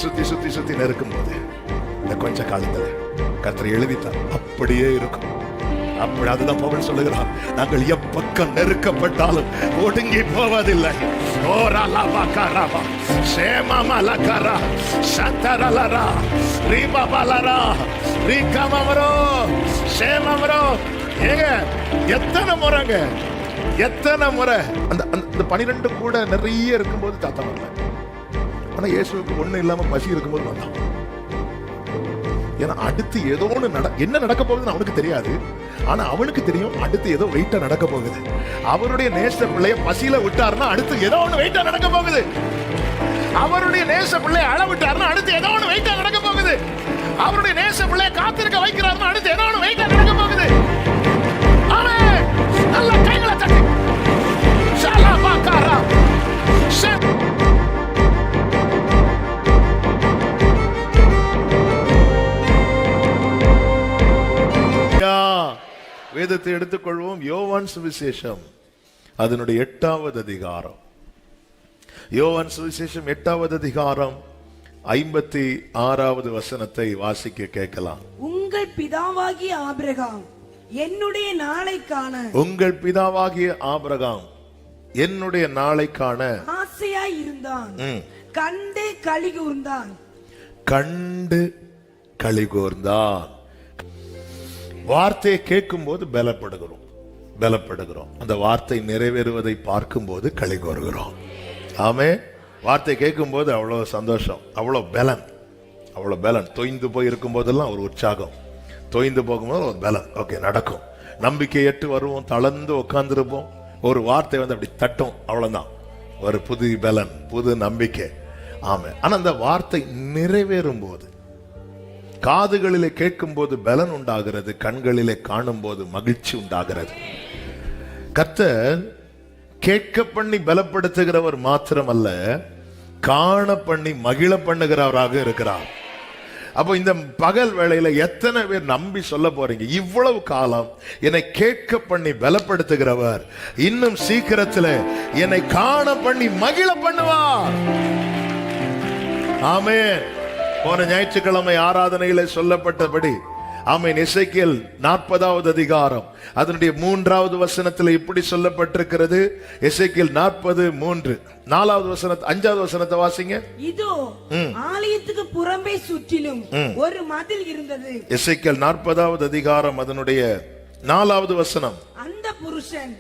சுத்தி சுத்தி சுத்தி நெருக்கும் போது இந்த கொஞ்ச காலத்துல கர்த்தர் எழுதித்தார், அப்படியே இருக்கும். அப்படி அதுதான் பவுல் சொல்லுகிறார், நாங்கள் எப்பக்கம் நெருக்கப்பட்டாலும் ஒடுங்கி போவதில்லை. எத்தனை முறைங்க, எத்தனை முறை அந்த 12 கூட நிறைய இருக்கும்போது தாத்தா வரல. ஆனா இயேசுவுக்கு ஒண்ணு இல்லாம பசி இருக்கும்போது வந்தான். ஏன்னா அடுத்து ஏதோ ஒண்ணு என்ன நடக்க போகுதுன்னு அவனுக்கு தெரியாது. ஆனா அவனுக்கு தெரியும் அடுத்து ஏதோ வெயிட்டா நடக்க போகுது. அவருடைய நேச பிள்ளைய பசியில விட்டாருன்னா அடுத்து ஏதோ ஒண்ணு வெயிட்டா நடக்க போகுது. அவருடைய நேச பிள்ளைய அழ விட்டாருன்னா அடுத்து ஏதோ ஒண்ணு வெயிட்டா நடக்க போகுது. அவருடைய நேச பிள்ளைய காத்திருக்க வைக்கிறாருன்னா அடுத்து ஏதோ ஒண்ணு வெயிட்டா நடக்க போகுது. ஆமென். நல்ல கைகளை தட்டி ஷாலா பாக்காரா வேதத்தை எடுத்துக்கொள்வோம். யோவான் சுவிசேஷம் அதனுடைய 8வது அதிகாரம். யோவான் சுவிசேஷம் 8வது அதிகாரம் 56வது வசனத்தை வாசிக்க கேட்கலாம். உங்கள் பிதாவாகிய ஆபிரகாம் என்னுடைய நாளை காண, உங்கள் பிதாவாகிய ஆபிரகாம் என்னுடைய நாளை காண ஆசையாய் இருந்தான், கண்டு களி கூர்ந்தான். கண்டு களி கூர்ந்தான். வார்த்தையை கேட்கும் போது பலப்படுகிறோம். அந்த வார்த்தை நிறைவேறுவதை பார்க்கும் போது களி கூறுகிறோம். ஆமே. வார்த்தை கேட்கும் போது அவ்வளவு சந்தோஷம், அவ்வளவு பலன். தொய்ந்து போய் இருக்கும் போதெல்லாம் ஒரு உற்சாகம், தொய்ந்து போகும்போது ஒரு பலன். ஓகே, நடக்கும். நம்பிக்கை எட்டு வருவோம், தளர்ந்து உட்கார்ந்துருப்போம். ஒரு வார்த்தை வந்து அப்படி தட்டும், அவ்வளவுதான். ஒரு புது பலன், புது நம்பிக்கை. ஆமே. ஆனா அந்த வார்த்தை நிறைவேறும் போது, காதுகளிலே கேட்கும் போது பலன் உண்டாகிறது, கண்களிலே காணும் போது மகிழ்ச்சி உண்டாகிறது. கர்த்தர் கேட்க பண்ணி பலப்படுத்துகிறவர் மாத்திரமல்ல, காண பண்ணி மகிழ பண்ணுகிறவராக இருக்கிறார். அப்போ இந்த பகல் வேளையில எத்தனை பேர் நம்பி சொல்ல போறீங்க, இவ்வளவு காலம் என்னை கேட்க பண்ணி பலப்படுத்துகிறவர் இன்னும் சீக்கிரத்தில் என்னை காண பண்ணி மகிழ பண்ணுவார். ஆமென். போன ஞாயிற்றுக்கிழமை ஆராதனையில சொல்லப்பட்டபடி, ஆமென், எசேக்கியேல் 40வது அதிகாரம் அதனுடைய 3வது வசனத்தில் இப்படி சொல்லப்பட்டிருக்கிறது. எசேக்கியேல் 40:3 4வது வசனத்தை 5வது வசனத்தை வாசிங்க. இதோ ஆலயத்துக்கு புறம்பே சுற்றிலும் ஒரு மதில் இருந்தது. எசேக்கியேல் 40வது அதிகாரம் அதனுடைய 4வது வசனம். அந்த புருஷன்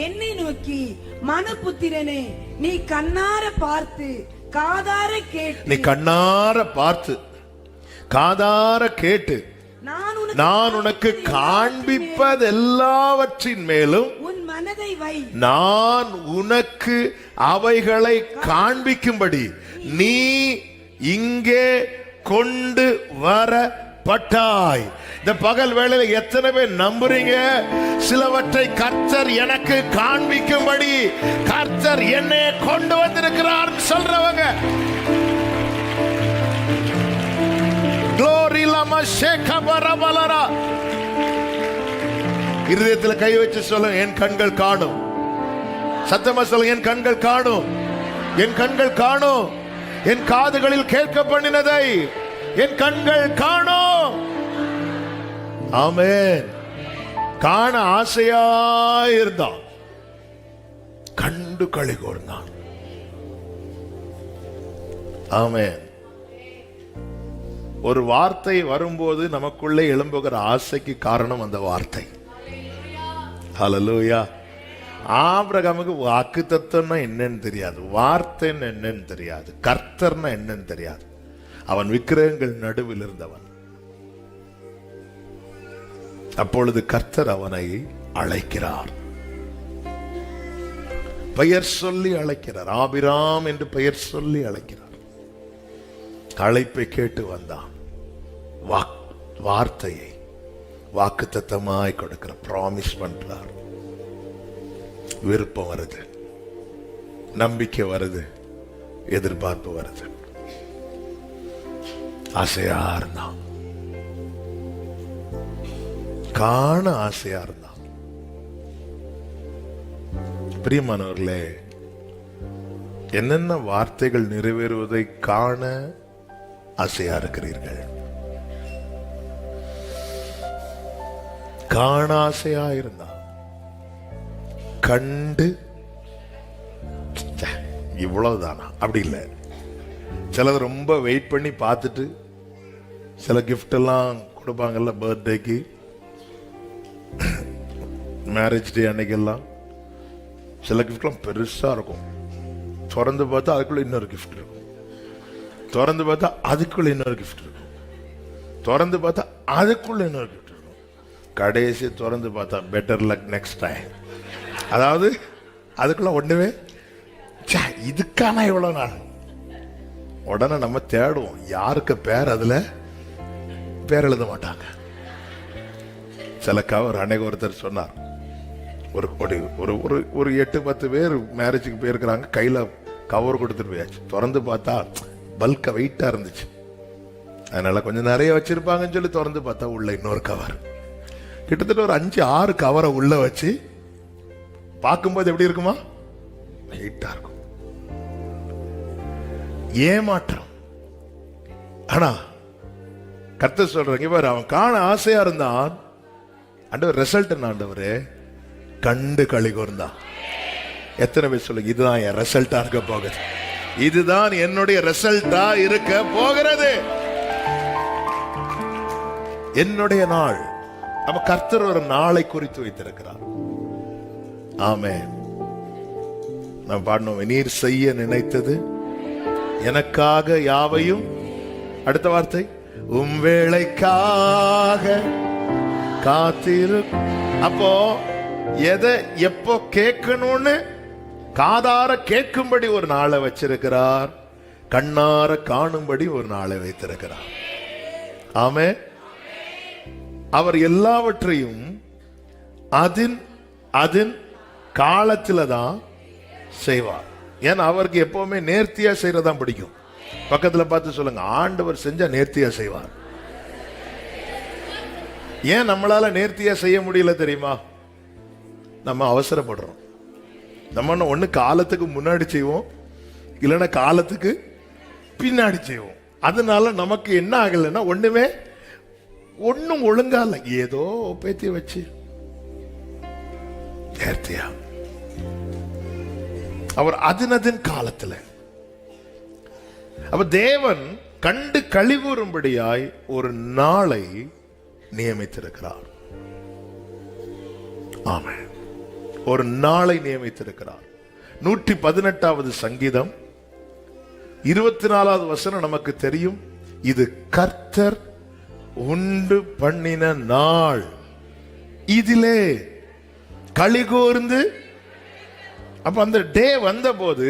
என்னை நோக்கி, மனுபுத்திரனே, நீ கண்ணார பார்த்து காதார கேட்டு, நீ கண்ணார பார்த்து காதார கேட்டு நான் உனக்கு காண்பிப்பது எல்லாவற்றின் மேலும் உன் மனதை வை. நான் உனக்கு அவைகளை காண்பிக்கும்படி நீ இங்கே கொண்டு வரப்பட்டாய். இந்த பகல் வேளையில எத்தனை பேர் நம்புறீங்க, சிலவற்றை கர்த்தர் எனக்கு காண்பிக்கும்படி கர்த்தர் என்னை கொண்டு வந்திருக்கிறார் சொல்றவங்க? இருதயத்துல கை வச்சு சொல்லுங்க, என் கண்கள் காணும். சத்தமா சொல்லுங்க, என் கண்கள் காணும், என் கண்கள் காணும். என் காதுகளில் கேட்க பண்ணினதை என் கண்கள் காணும். ஆமென். காண ஆசையாயிருந்தான், கண்டு களி கூர்ந்தான். ஆமென். ஒரு வார்த்தை வரும்போது நமக்குள்ளே எழும்புகிற ஆசைக்கு காரணம் அந்த வார்த்தை. ஹல்லேலூயா. ஆபிரகாமுக்கு வாக்கு தத்துவம்னா என்னன்னு தெரியாது, வார்த்தைன்னு என்னன்னு தெரியாது, கர்த்தர்னா என்னன்னு தெரியாது. அவன் விக்கிரகங்கள் நடுவில் இருந்தவன். அப்பொழுது கர்த்தர் அவனை அழைக்கிறார், பெயர் சொல்லி அழைக்கிறார். ஆபிராம் என்று பெயர் சொல்லி அழைக்கிறார். அழைப்பை கேட்டு வந்தான். வார்த்தையை வாக்குத்தத்தமாய் கொடுக்கிற, ப்ராமிஸ் பண்றார். விருப்பம் வருது, நம்பிக்கை வருது, எதிர்பார்ப்பு வருது. ஆசையா இருந்தான், காண ஆசையா இருந்தான். பிரியமானவர்களே, என்னென்ன வார்த்தைகள் நிறைவேறுவதை காண ஆசையா இருக்கிறீர்கள்? காண ஆசையா இருந்தா கண்டு இவ்வளவுதானா? அப்படி இல்லை. சிலது ரொம்ப வெயிட் பண்ணி பார்த்துட்டு சில கிஃப்ட் எல்லாம் கொடுப்பாங்கல்ல, பர்த்டேக்கு, மேரேஜ் டே அன்னைக்கெல்லாம் சில கிஃப்ட்லாம் பெருசா இருக்கும். திறந்து பார்த்தா அதுக்குள்ள இன்னொரு கிஃப்ட் இருக்கும், திறந்து பார்த்தா அதுக்குள்ள இன்னொரு கிஃப்ட் இருக்கும், திறந்து பார்த்தா அதுக்குள்ள இன்னொரு கிஃப்ட் இருக்கும், கடைசி திறந்து பார்த்தா பெட்டர் லக் நெக்ஸ்ட் டைம். அதாவது அதுக்குள்ள ஒண்ணுமே, இதுக்கான எவ்வளவு நாள். உடனே நம்ம தேடுவோம், யாருக்கு பேர் அதுல பேர் எழுத மாட்டாங்க. சில கவர் அன்னைக்கு ஒருத்தர் சொன்னார், ஒரு ஒரு ஒரு 8-10 பேர் மேரேஜுக்கு போயிருக்கிறாங்க, கையில கவர் கொடுத்துட்டு போயாச்சு. திறந்து பார்த்தா பல்க வெயிட்டா இருந்துச்சு, அதனால கொஞ்சம் நிறைய வச்சிருப்பாங்கன்னு சொல்லி திறந்து பார்த்தா உள்ள இன்னொரு கவர், கிட்டத்தட்ட ஒரு 5-6 கவரை உள்ள வச்சு பார்க்கும்போது எப்படி இருக்குமா? வெயிட்டா இருக்கும். ஏமாற்றம். ஆனா கர்த்தர் சொல்றாங்க, பாரு, அவன் காண ஆசையா இருந்தான், ஆண்டவர் ரிசல்ட் என்ன? ஆண்டவரே கண்டு களி கூர்ந்தான். எத்தனை பேர் சொல்லுங்க, இதுதான் என் ரிசல்ட்டா இருக்க போகுது, இதுதான் என்னுடைய ரிசல்ட்டா இருக்க போகிறது, என்னுடைய நாள். அப்ப கர்த்தர் ஒரு நாளை குறித்து வைத்திருக்கிறார். ஆமென். நான் பாடணும், நீர் செய்ய நினைத்தது எனக்காக யாவையும், அடுத்த வார்த்தை, உம் வேளைக்காக காத்திரு. அப்போ எதை எப்போ கேட்கணும்னு காதார கேட்கும்படி ஒரு நாளை வச்சிருக்கிறார், கண்ணார காணும்படி ஒரு நாளை வைத்திருக்கிறார். ஆமென். அவர் எல்லாவற்றையும் அதின் அதின் காலத்துல தான் செய்வார். ஏன்னா அவருக்கு எப்பவுமே நேர்த்தியா செய்யறதான் பிடிக்கும். பக்கத்துல பார்த்து சொல்லுங்க, ஆண்டவர் செஞ்சா நேர்த்தியா செய்வார். ஏன் நம்மளால நேர்த்தியா செய்ய முடியல தெரியுமா? நம்ம அவசரப்படுறோம். நம்ம ஒண்ணு காலத்துக்கு முன்னாடி செய்வோம், இல்லைன்னா காலத்துக்கு பின்னாடி செய்வோம். அதனால நமக்கு என்ன ஆகலைன்னா ஒண்ணும் ஒழுங்கா இல்லை, ஏதோ பேத்தி வச்சு நேர்த்தியா. அவர் அதினதின் காலத்துல, அப்ப தேவன் கண்டு கழிவுறும்படியாய் ஒரு நாளை நியமித்திருக்கிறார். ஆமென். ஒரு நாளை நியமித்திருக்கிறார். 118வது சங்கீதம் 24வது வசனம் நமக்கு தெரியும், இது கர்த்தர் உண்டு பண்ணின நாள், இதிலே களிகூர்ந்து. அப்ப அந்த டே வந்த போது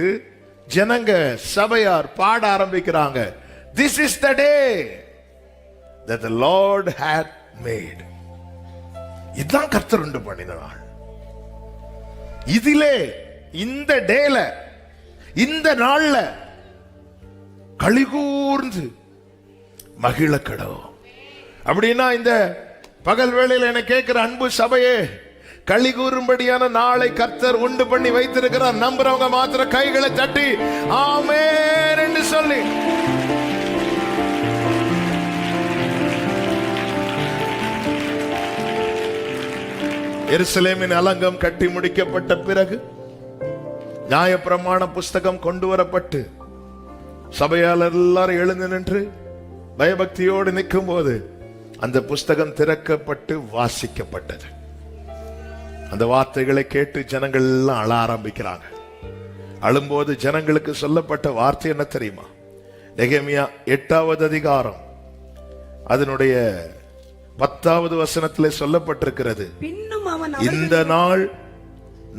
ஜனங்க சபையார் பாட ஆரம்பிக்கிறாங்க, this is the day that the Lord had made. இதுதான் கர்த்தர் உண்டு பண்ணின நாள். இதிலே, இந்த டேல, இந்த நாள்ல களிகூர்ந்து மகிழ கடவும். அப்படின்னா இந்த பகல் வேளையில என்ன கேட்கிற அன்பு சபையே, களி கூறும்படியான நாளை கர்த்தர் உண்டு பண்ணி வைத்திருக்கிறார். நம்புறவங்க மாத்திர கைகளை தட்டி ஆமென் என்று சொல்லி, எருசலேமின் அலங்கம் கட்டி முடிக்கப்பட்ட பிறகு நியாயப்பிரமாண புஸ்தகம் கொண்டு வரப்பட்டு சபையாளர் எல்லாரும் எழுந்து நின்று பயபக்தியோடு நிற்கும் போது அந்த புஸ்தகம் திறக்கப்பட்டு வாசிக்கப்பட்டது. அந்த வார்த்தைகளை கேட்டு ஜனங்கள் எல்லாம் அழ ஆரம்பிக்கிறாங்க. அழும்போது ஜனங்களுக்கு சொல்லப்பட்ட வார்த்தை என்ன தெரியுமா? நெகேமியா 8வது அதிகாரம் அதனுடைய 10வது வசனத்திலே சொல்லப்பட்டிருக்கிறது, இந்த நாள்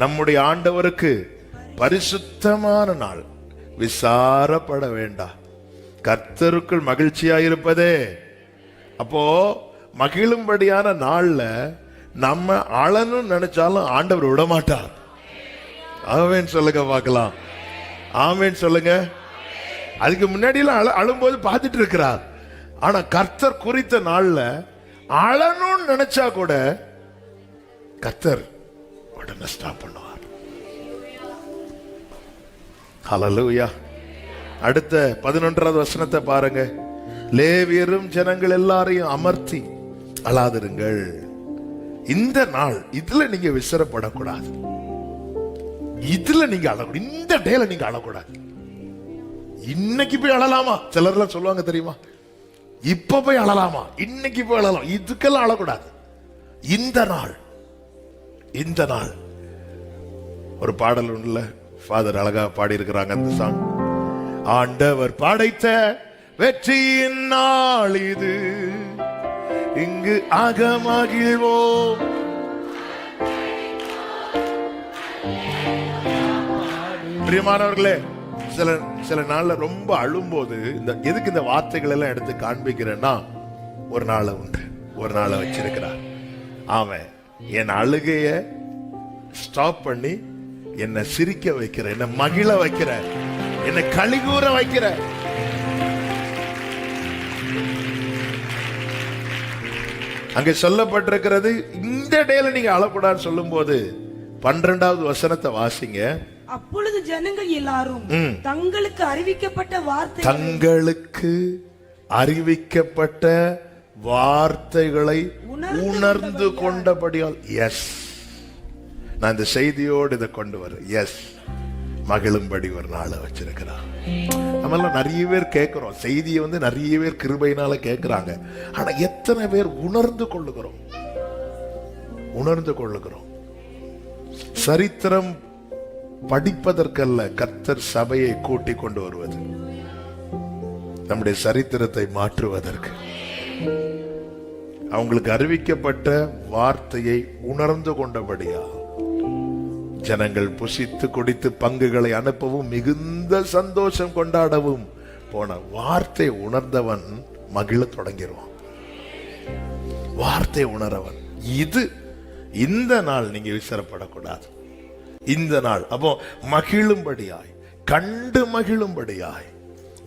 நம்முடைய ஆண்டவருக்கு பரிசுத்தமான நாள், விசாரப்பட வேண்டாம், கர்த்தருக்குள் மகிழ்ச்சியாயிருப்பதே. அப்போ மகிழும்படியான நாள்ல நம்ம அழணும் நினைச்சாலும் ஆண்டவர் விட மாட்டார். ஆமென் சொல்லுங்க பார்க்கலாம். ஆமென் சொல்லுங்க. அதுக்கு முன்னாடி எல்லாம் அழும்போது பார்த்துட்டு இருக்கிறார். ஆனா கர்த்தர் குறித்த நாள்ல அழணும்னு நினைச்சா கூட கர்த்தர் உடனே ஸ்டாப் பண்ணுவார். ஹல்லேலூயா. அடுத்த 11வது வசனத்தை பாருங்க. லேவியரும் ஜனங்கள் எல்லாரையும் அமர்த்தி அழாதிருங்கள். இந்த நாள் இதுல நீங்க விசரப்படக்கூடாது. இதுல நீங்க அழக்கூடாது. இந்த டேல நீங்க அழக்கூடாது. இன்னைக்கு போய் அழலாமா? சிலர்லாம் சொல்லுவாங்க தெரியுமா, இப்ப போய் அழலாமா, இன்னைக்கு போய் அழலாம், இதுக்கெல்லாம் அழக்கூடாது. இந்த நாள், இந்த நாள். ஒரு பாடல் உண்டுல, ஃபாதர் அழகா பாடி இருக்கிறாங்க அந்த சாங். ஆண்டவர் படைத்த வெற்றியின் நாள் இது, இங்கு அகமகிழ்வோம். பிரியமானவர்களே, சில நாள்ல ரொம்ப அழும்போது எதுக்கு இந்த வார்த்தைகள் எல்லாம் எடுத்து காண்பிக்கிறேன்னா, ஒரு நாளை உண்டு, ஒரு நாளை வச்சிருக்கிறார். அவன் என் அழுகைய ஸ்டாப் பண்ணி என்னை சிரிக்க வைக்கிற, என்னை மகிழ வைக்கிற, என்னை களிகூற வைக்கிற. அங்க சொல்லப்பட்டிருக்கிறது, இந்த டேல நீங்க அழக்கூடாதுன்னு சொல்லும் போது 12வது வசனத்தை வாசிங்க. அப்பொழுது ஜனங்கள் எல்லாரும் தங்களுக்கு அறிவிக்கப்பட்ட வார்த்தைகளை உணர்ந்து கொண்டபடியால், எஸ், நான் இந்த செய்தியோடு இதை கொண்டு வரேன், எஸ், மகிழும்படி ஒரு நாளை வச்சிருக்கிறான். நம்ம எல்லாம் நிறைய பேர் கேட்கிறோம் செய்தியை, நிறைய பேர் கிருபையினால கேட்கிறாங்க. ஆனா எத்தனை பேர் உணர்ந்து கொள்ளுகிறோம்? உணர்ந்து கொள்ளுகிறோம். சரித்திரம் படிப்பதற்கல்ல, கர்த்தர் சபையை கூட்டி கொண்டு வருவது, நம்முடைய சரித்திரத்தை மாற்றுவதற்கு. அவங்களுக்கு அறிவிக்கப்பட்ட வார்த்தையை உணர்ந்து கொண்டபடியா ஜனங்கள் புசித்து குடித்து பங்குகளை அனுப்பவும் மிகுந்த சந்தோஷம் கொண்டாடவும் போன. வார்த்தை உணர்ந்தவன் மகிழ தொடங்கிடுவான். வார்த்தை உணரவன். இது இந்த நாள் நீங்க விசரப்படக்கூடாது. இந்த நாள் அப்போ மகிழும்படியாய், கண்டு மகிழும்படியாய்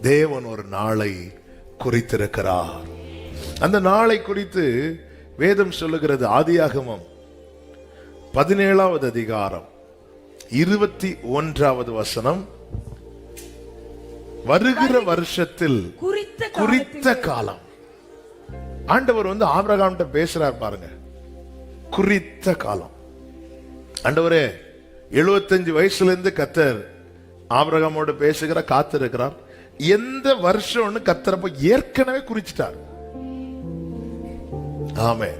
தேவன் ஒரு நாளை குறித்திருக்கிறார். அந்த நாளை குறித்து வேதம் சொல்லுகிறது. ஆதியாகமம் 17வது அதிகாரம் 21வது வசனம். வருகிற வருஷத்தில் குறித்த காலம். ஆண்டவர் ஆபிரகாம்கிட்ட பேசுறார் பாருங்க. குறித்த காலம். ஆண்டவரே, 75 வயசுல இருந்து கர்த்தர் ஆபிரகாமோடு பேசுகிற காத்திருக்கிறார். எந்த வருஷம்னு கர்த்தர் ஏற்கனவே குறிச்சிட்டார். ஆமே,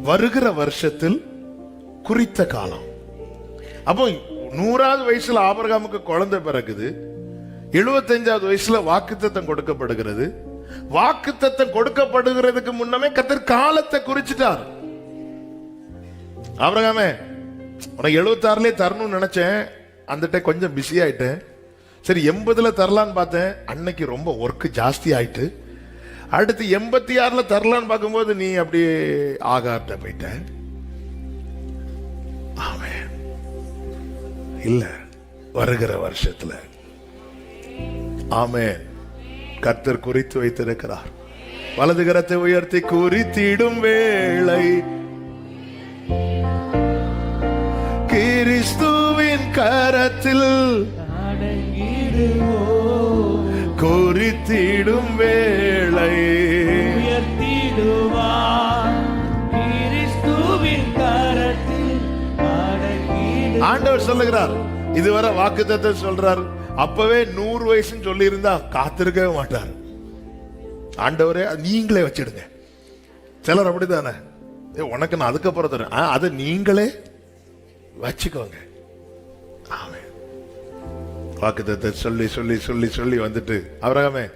வருகிற வருஷத்தில் குறித்த காலம். அப்போ 100வது வயசுல ஆபிரகாமுக்கு குழந்தை பிறகுது. 75வது வயசுல வாக்குத்தத்தம் கொடுக்கப்படுகிறது. வாக்குத்தத்தம் கொடுக்கப்படுகிறதுக்கு முன்னமே கர்த்தர் காலத்தை குறிச்சிட்டார். ஆபிரகாமே, உனக்கு 76லே தரணும்னு நினைச்சேன், அந்த கொஞ்சம் பிஸி ஆயிட்டேன். சரி 80ல தரலான்னு பார்த்தேன், அன்னைக்கு ரொம்ப ஒர்க் ஜாஸ்தி ஆயிட்டு. அடுத்து 86ல தரலான்னு பார்க்கும்போது நீ அப்படியே ஆகார்ட்ட போயிட்ட. ஆமென். இல்ல, வருகிற வருஷத்துல ஆமென் கர்த்தர் குறித்து வைத்திருக்கிறார். வலது கரத்தை உயர்த்தி குறித்திடும் வேளை கிறிஸ்துவின் கரத்தில் குறித்திடும் வேளை ஆண்டவர் சொல்லுகிறார். இதுவரை வாக்குத்தத்தத்தை சொல்றார். அப்பவே 100 வயசுன்னு சொல்லி இருந்தா காத்திருக்கவே மாட்டார். ஆண்டவரே, நீங்களே வச்சிடுங்க. சிலர் அப்படித்தானே, உனக்கு நான் அதுக்கப்புறம் தரேன், அதை நீங்களே வச்சுக்கோங்க. ஆமென். வாக்குத்தத்தத்தை சொல்லி சொல்லி சொல்லி சொல்லி வந்துட்டு ஆபிரகாமே,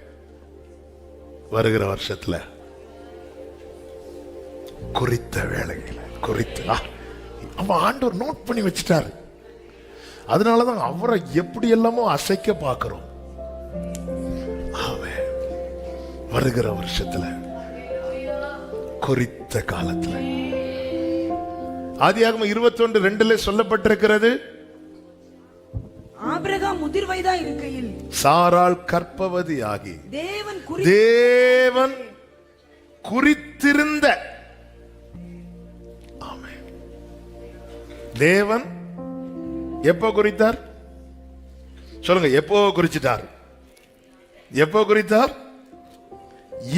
வருகிற வருஷத்துல குறித்த வேளையில குறித்த அவன் ஆண்டவர் நோட் பண்ணி வச்சுட்டாரு. அதனாலதான் அவரை எப்படி எல்லாமோ அசைக்க பார்க்கிறோம். ஆமென். வருகிற வருஷத்துல குறித்த காலத்துல. ஆதியாகமம் 21:2 சொல்லப்பட்டிருக்கிறது, ஆபிரகாம் முதிர் வயதா இருக்கையில் சாராள் கர்ப்பவதி ஆகி தேவன் குறித்திருந்த. ஆமென். தேவன் எப்போ குறித்தார்? சொல்லுங்க, எப்போ குறிச்சிட்டார்? எப்போ குறித்தார்?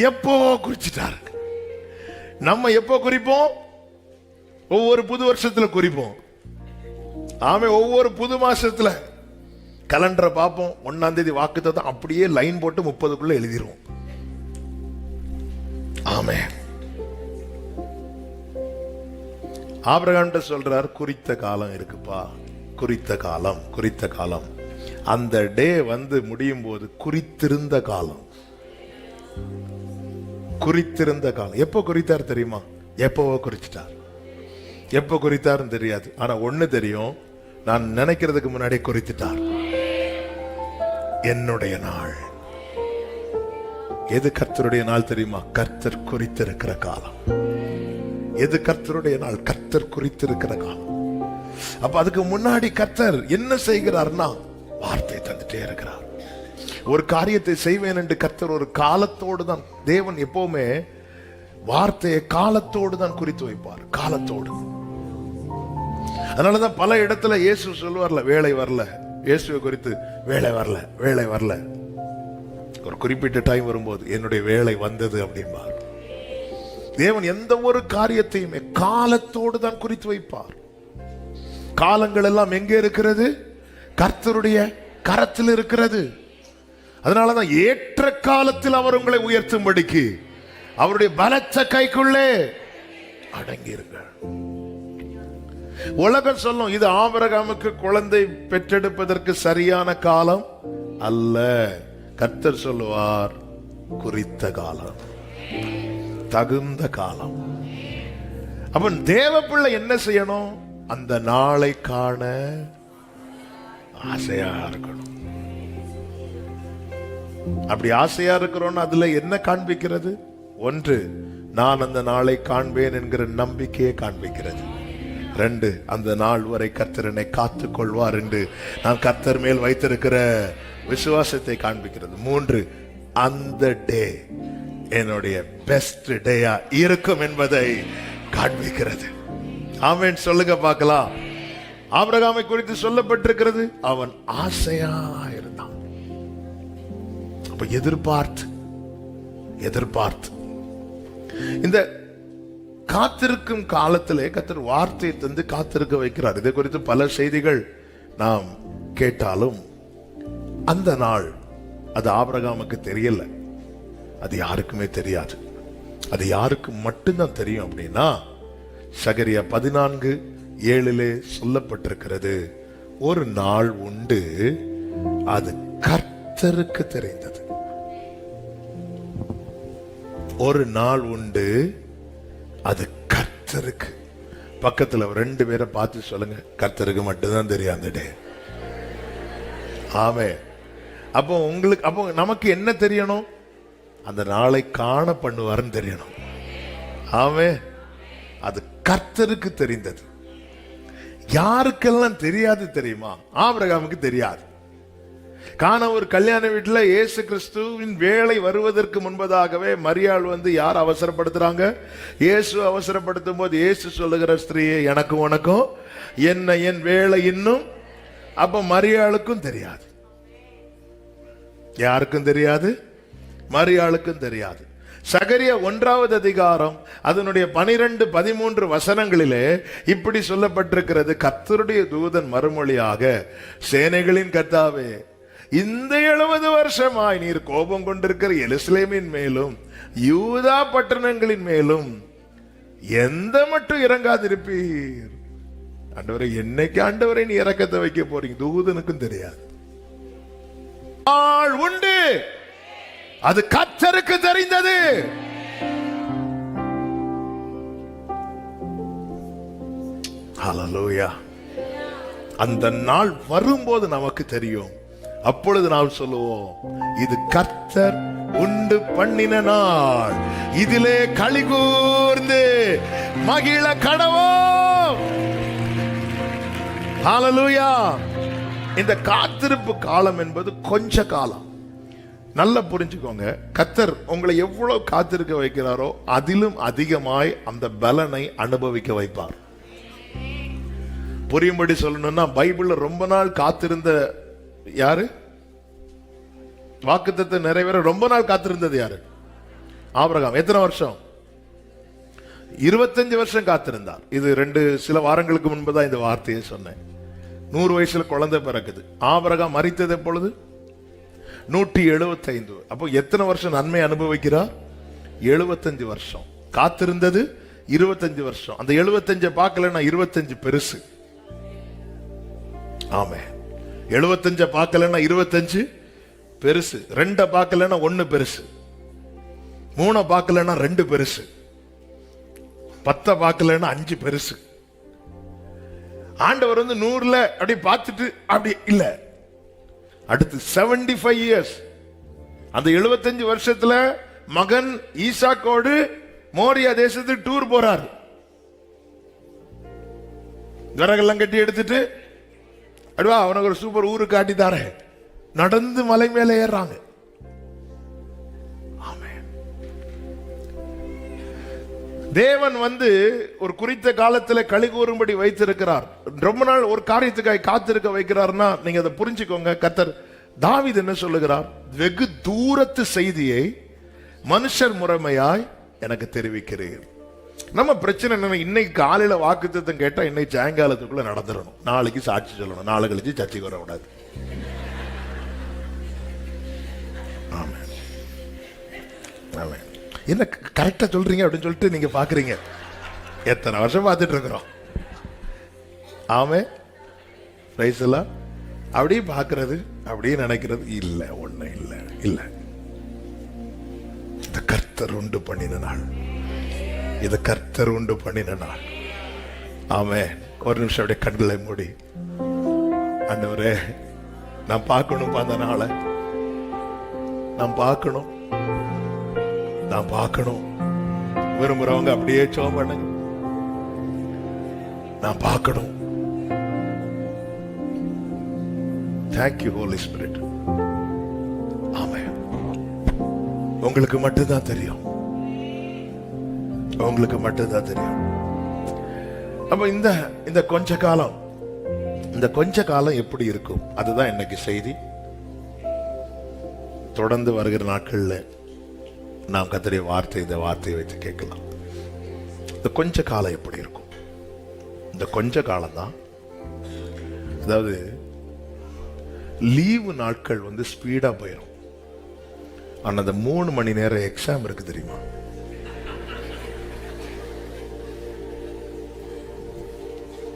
எப்போ குறிச்சிட்டாரு. நம்ம எப்போ குறிப்போம்? ஒவ்வொரு புது வருஷத்துல குறிப்போம். ஆமே, ஒவ்வொரு புது மாசத்துல கலண்டரை பார்ப்போம். 1ஆம் தேதி வாக்குத்தத்தம் அப்படியே லைன் போட்டு 30க்குள்ள எழுதிருவோம். ஆமே. ஆபிரகாம்கிட்ட சொல்றார், குறித்த காலம் இருக்குப்பா, குறித்த காலம், குறித்த காலம். அந்த டே வந்து முடியும் போது குறித்திருந்த காலம், குறித்திருந்த காலம். எப்போ குறித்தார் தெரியுமா? எப்பவோ குறிச்சிட்டார். எப்போ குறித்தாருன்னு தெரியாது. ஆனா ஒண்ணு தெரியும், நான் நினைக்கிறதுக்கு முன்னாடி குறித்துட்டார். என்னுடைய நாள். எது கர்த்தருடைய நாள் தெரியுமா? கர்த்தர் குறித்திருக்கிற காலம். எது கர்த்தருடைய நாள்? கர்த்தர் குறித்திருக்கிற காலம். அப்ப அதுக்கு முன்னாடி கர்த்தர் என்ன செய்கிறார்னா வார்த்தை தந்துட்டே இருக்கிறார். ஒரு காரியத்தை செய்வேன் என்று கர்த்தர் ஒரு காலத்தோடு தான், தேவன் எப்பவுமே வார்த்தையை காலத்தோடு தான் குறித்து வைப்பார். காலத்தோடு. அதனாலதான் பல இடத்துல இயேசு சொல்லுவார்ல, வேலை வரல, இயேசுவை குறித்து வேலை வரல, வேலை வரல. ஒரு குறிப்பிட்ட டைம் வரும்போது என்னுடைய வேலை வந்தது அப்படிம்பார். தேவன் எந்த ஒரு காரியத்தையுமே காலத்தோடு தான் குறித்து வைப்பார். காலங்கள் எல்லாம் எங்கே இருக்கிறது? கர்த்தருடைய கரத்தில் இருக்கிறது. அதனாலதான் ஏற்ற காலத்தில் அவர் உங்களை உயர்த்தும்படிக்கு அவருடைய பலத்த கைக்குள்ளே அடங்கியிருங்கள். உலகம் சொல்லும், இது ஆபிரகாமுக்கு குழந்தை பெற்றெடுப்பதற்கு சரியான காலம் அல்ல. கர்த்தர் சொல்லுவார், குறித்த காலம், தகுந்த காலம். அப்ப தேவ பிள்ளை என்ன செய்யணும்? அந்த நாளை காண ஆசையா இருக்கணும். அப்படி ஆசையா இருக்கிறோம். அதுல என்ன காண்பிக்கிறது? ஒன்று, நான் அந்த நாளை காண்பேன் என்கிற நம்பிக்கையை காண்பிக்கிறது. 2, அந்த நாள் வரை கர்த்தர் என்னை காத்துக் கொள்வார் என்று நான் கர்த்தர் மேல் வைத்திருக்கிற விசுவாசத்தை காண்பிக்கிறது. 3, அந்த டே என்னுடைய பெஸ்ட் டேயா இருக்கும் என்பதை காண்பிக்கிறது. ஆமென் சொல்லுங்க பார்க்கலாம். ஆபிரகாமை குறித்து சொல்லப்பட்டிருக்கிறது, அவன் ஆசையா இருந்தான். அப்ப எதிர்பார்த்து இந்த காத்திருக்கும் காலத்திலே கர்த்தர் வார்த்தையை தந்து காத்திருக்க வைக்கிறார். இதை குறித்து பல செய்திகள் நாம் கேட்டாலும் அந்த நாள் அது ஆபிரகாமுக்கு தெரியல. அது யாருக்குமே தெரியாது. அது யாருக்கு மட்டும்தான் தெரியும் அப்படின்னா, சகரியா 14:7 சொல்லப்பட்டிருக்கிறது, ஒரு நாள் உண்டு, அது கர்த்தருக்கு தெரிந்தது. ஒரு நாள் உண்டு, அது கர்த்தருக்கு. பக்கத்துல 2 பேரை பார்த்து சொல்லுங்க, கர்த்தருக்கு மட்டும்தான் தெரியும் அந்த டே. ஆமே. அப்போ உங்களுக்கு, அப்போ நமக்கு என்ன தெரியணும்? அந்த நாளை காண பண்ணுவாருன்னு தெரியணும். ஆமே. அது கர்த்தருக்கு தெரிந்தது. யாருக்கெல்லாம் தெரியாது தெரியுமா? ஆபிரகாமுக்கு தெரியாது. காண ஒரு கல்யாண வீட்டுல இயேசு கிறிஸ்துவின் வேலை வருவதற்கு முன்பதாகவே மரியாள் வந்து யார் அவசரப்படுத்துறாங்க? இயேசு அவசரப்படுத்தும் போது இயேசு சொல்லுகிற, ஸ்திரீயே, எனக்கும் உனக்கும் என்ன, என் வேலை இன்னும். அப்ப மரியாளுக்கும் தெரியாது. யாருக்கும் தெரியாது? மரியாளுக்கும் தெரியாது. சகரியா 1வது அதிகாரம் அதனுடைய 12-13 வசனங்களிலே இப்படி சொல்லப்பட்டிருக்கிறது, கர்த்தருடைய தூதன் மறுமொழியாக, சேனைகளின் கர்த்தாவே, இந்த 70 வருஷமாய் நீர் கோபம் கொண்டிருக்கிற எருசலேமின் மேலும் யூதா பட்டணங்களின் மேலும் எந்த மட்டும் இறங்காதிருப்பீர்? ஆண்டவரே, என்னைக்கு ஆண்டவரை நீ இறக்கத்தை வைக்க போறீங்க? தூதனுக்கும் தெரியாது. ஆள் உண்டு, அது கர்த்தருக்கு தெரிந்தது. ஹல்லேலூயா. அந்த நாள் வரும்போது நமக்கு தெரியும். அப்பொழுது நாம் சொல்லுவோம், இது கர்த்தர் உண்டு பண்ணின நாள், இதிலே களி கூர்ந்து மகிழ கடவோம். ஹல்லேலூயா. இந்த காத்திருப்பு காலம் என்பது கொஞ்ச காலம். நல்லா புரிஞ்சுக்கோங்க. கர்த்தர் உங்களை எவ்வளவு காத்திருக்க வைக்கிறாரோ அதிலும் அதிகமாய் அந்த பலனை அனுபவிக்க வைப்பார். புரியும்படி சொல்லணும்னா, பைபிள்ல ரொம்ப நாள் காத்திருந்த யாரு? வாக்குத்தத்தம் நிறைவேற ரொம்ப நாள் காத்திருந்தது யாரு? ஆபிரகாம் எத்தனை வருஷம்? 25 வருஷம் காத்திருந்தார். இது சில வாரங்களுக்கு முன்புதான் இந்த வார்த்தையை சொன்னேன். 100 வயசுல குழந்தை பிறக்குது. ஆபிரகாம் மரித்தது எப்பொழுது? 175. அப்போ எத்தனை வருஷம் நன்மை அனுபவிக்கிறார்? 75 வருஷம். காத்திருந்தது 25 வருஷம். அந்த 75 பார்க்கலன்னா 25 பெருசு. ஆமே. 75 பார்க்கலன்னா 25 பெருசு. 2 பார்க்கலன்னா 1 பெருசு. 3 பார்க்கலன்னா 2 பெருசு. 10 பார்க்கலன்னா 5 பெருசு. ஆண்டவர் 100ல அப்படி பார்த்துட்டு அப்படி இல்ல. அடுத்து 75 இயர்ஸ். அந்த 75 வருஷத்துல மகன் ஈசாக்கோடு மோரியா தேசத்துக்கு டூர் போறார். விறகெல்லாம் கட்டி எடுத்துட்டு அடுவா அவனுக்கு ஒரு சூப்பர் ஊரு காட்டித்தார நடந்து மலை மேல ஏறாங்க. தேவன் ஒரு குறித்த காலத்துல களி கூறும்படி வைத்திருக்கிறார். ரொம்ப நாள் ஒரு காரியத்துக்காக காத்திருக்க வைக்கிறார்னா நீங்க அதை புரிஞ்சுக்கோங்க. கர்த்தர் தாவீது என்ன சொல்லுகிறார்? வெகு தூரத்து செய்தியை மனுஷர் முறைமையாய் எனக்கு தெரிவிக்கிறீர். நம்ம பிரச்சனை என்ன? இன்னைக்கு காலையில வாக்குத்தத்தம் கேட்டா இன்னைக்கு சாயங்காலத்துக்குள்ள நடந்துடணும். நாளைக்கு சாட்சி சொல்லணும். நாளை கழிச்சு சர்ச்சைக்கு வரக்கூடாது. ஆமென். ஆமென். என்ன கரெக்டா சொல்றீங்க அப்படின்னு சொல்லிட்டு நீங்க பாக்குறீங்க. எத்தனை வருஷம் பார்த்துட்டு இருக்கிறோம். ஆமே. அப்படியே பாக்குறது, அப்படியே நினைக்கிறது இல்ல, ஒண்ணு இல்ல இல்ல. இந்த கர்த்தர் உண்டு பண்ணின நாள், இது கர்த்தர் உண்டு பண்ணின நாள். ஆமே. ஒரு நிமிஷம் அப்படியே கண்களை மூடி, ஆண்டவரே நான் பார்க்கணும், அந்த நாளை நான் பார்க்கணும், நான் பார்க்கணும். விரும்புறவங்க அப்படியே ஜெபம் பண்ணுங்க. நான் பார்க்கணும். Thank you Holy Spirit. ஆமென். உங்களுக்கு மட்டும்தான் தெரியும், உங்களுக்கு மட்டும்தான் தெரியும். அப்ப இந்த கொஞ்ச காலம் எப்படி இருக்கும்? அதுதான் இன்னைக்கு செய்தி. தொடர்ந்து வருகிற நாட்கள்ல நாம் கர்த்தருடைய இந்த வார்த்தையை வைத்து கேட்கலாம். இந்த கொஞ்ச காலம் எப்படி இருக்கும்? இந்த கொஞ்ச காலம் தான், அதாவது லீவு நாட்கள் ஸ்பீடா போயிடும். ஆனா அந்த 3 மணி நேரம் எக்ஸாம் இருக்கு தெரியுமா?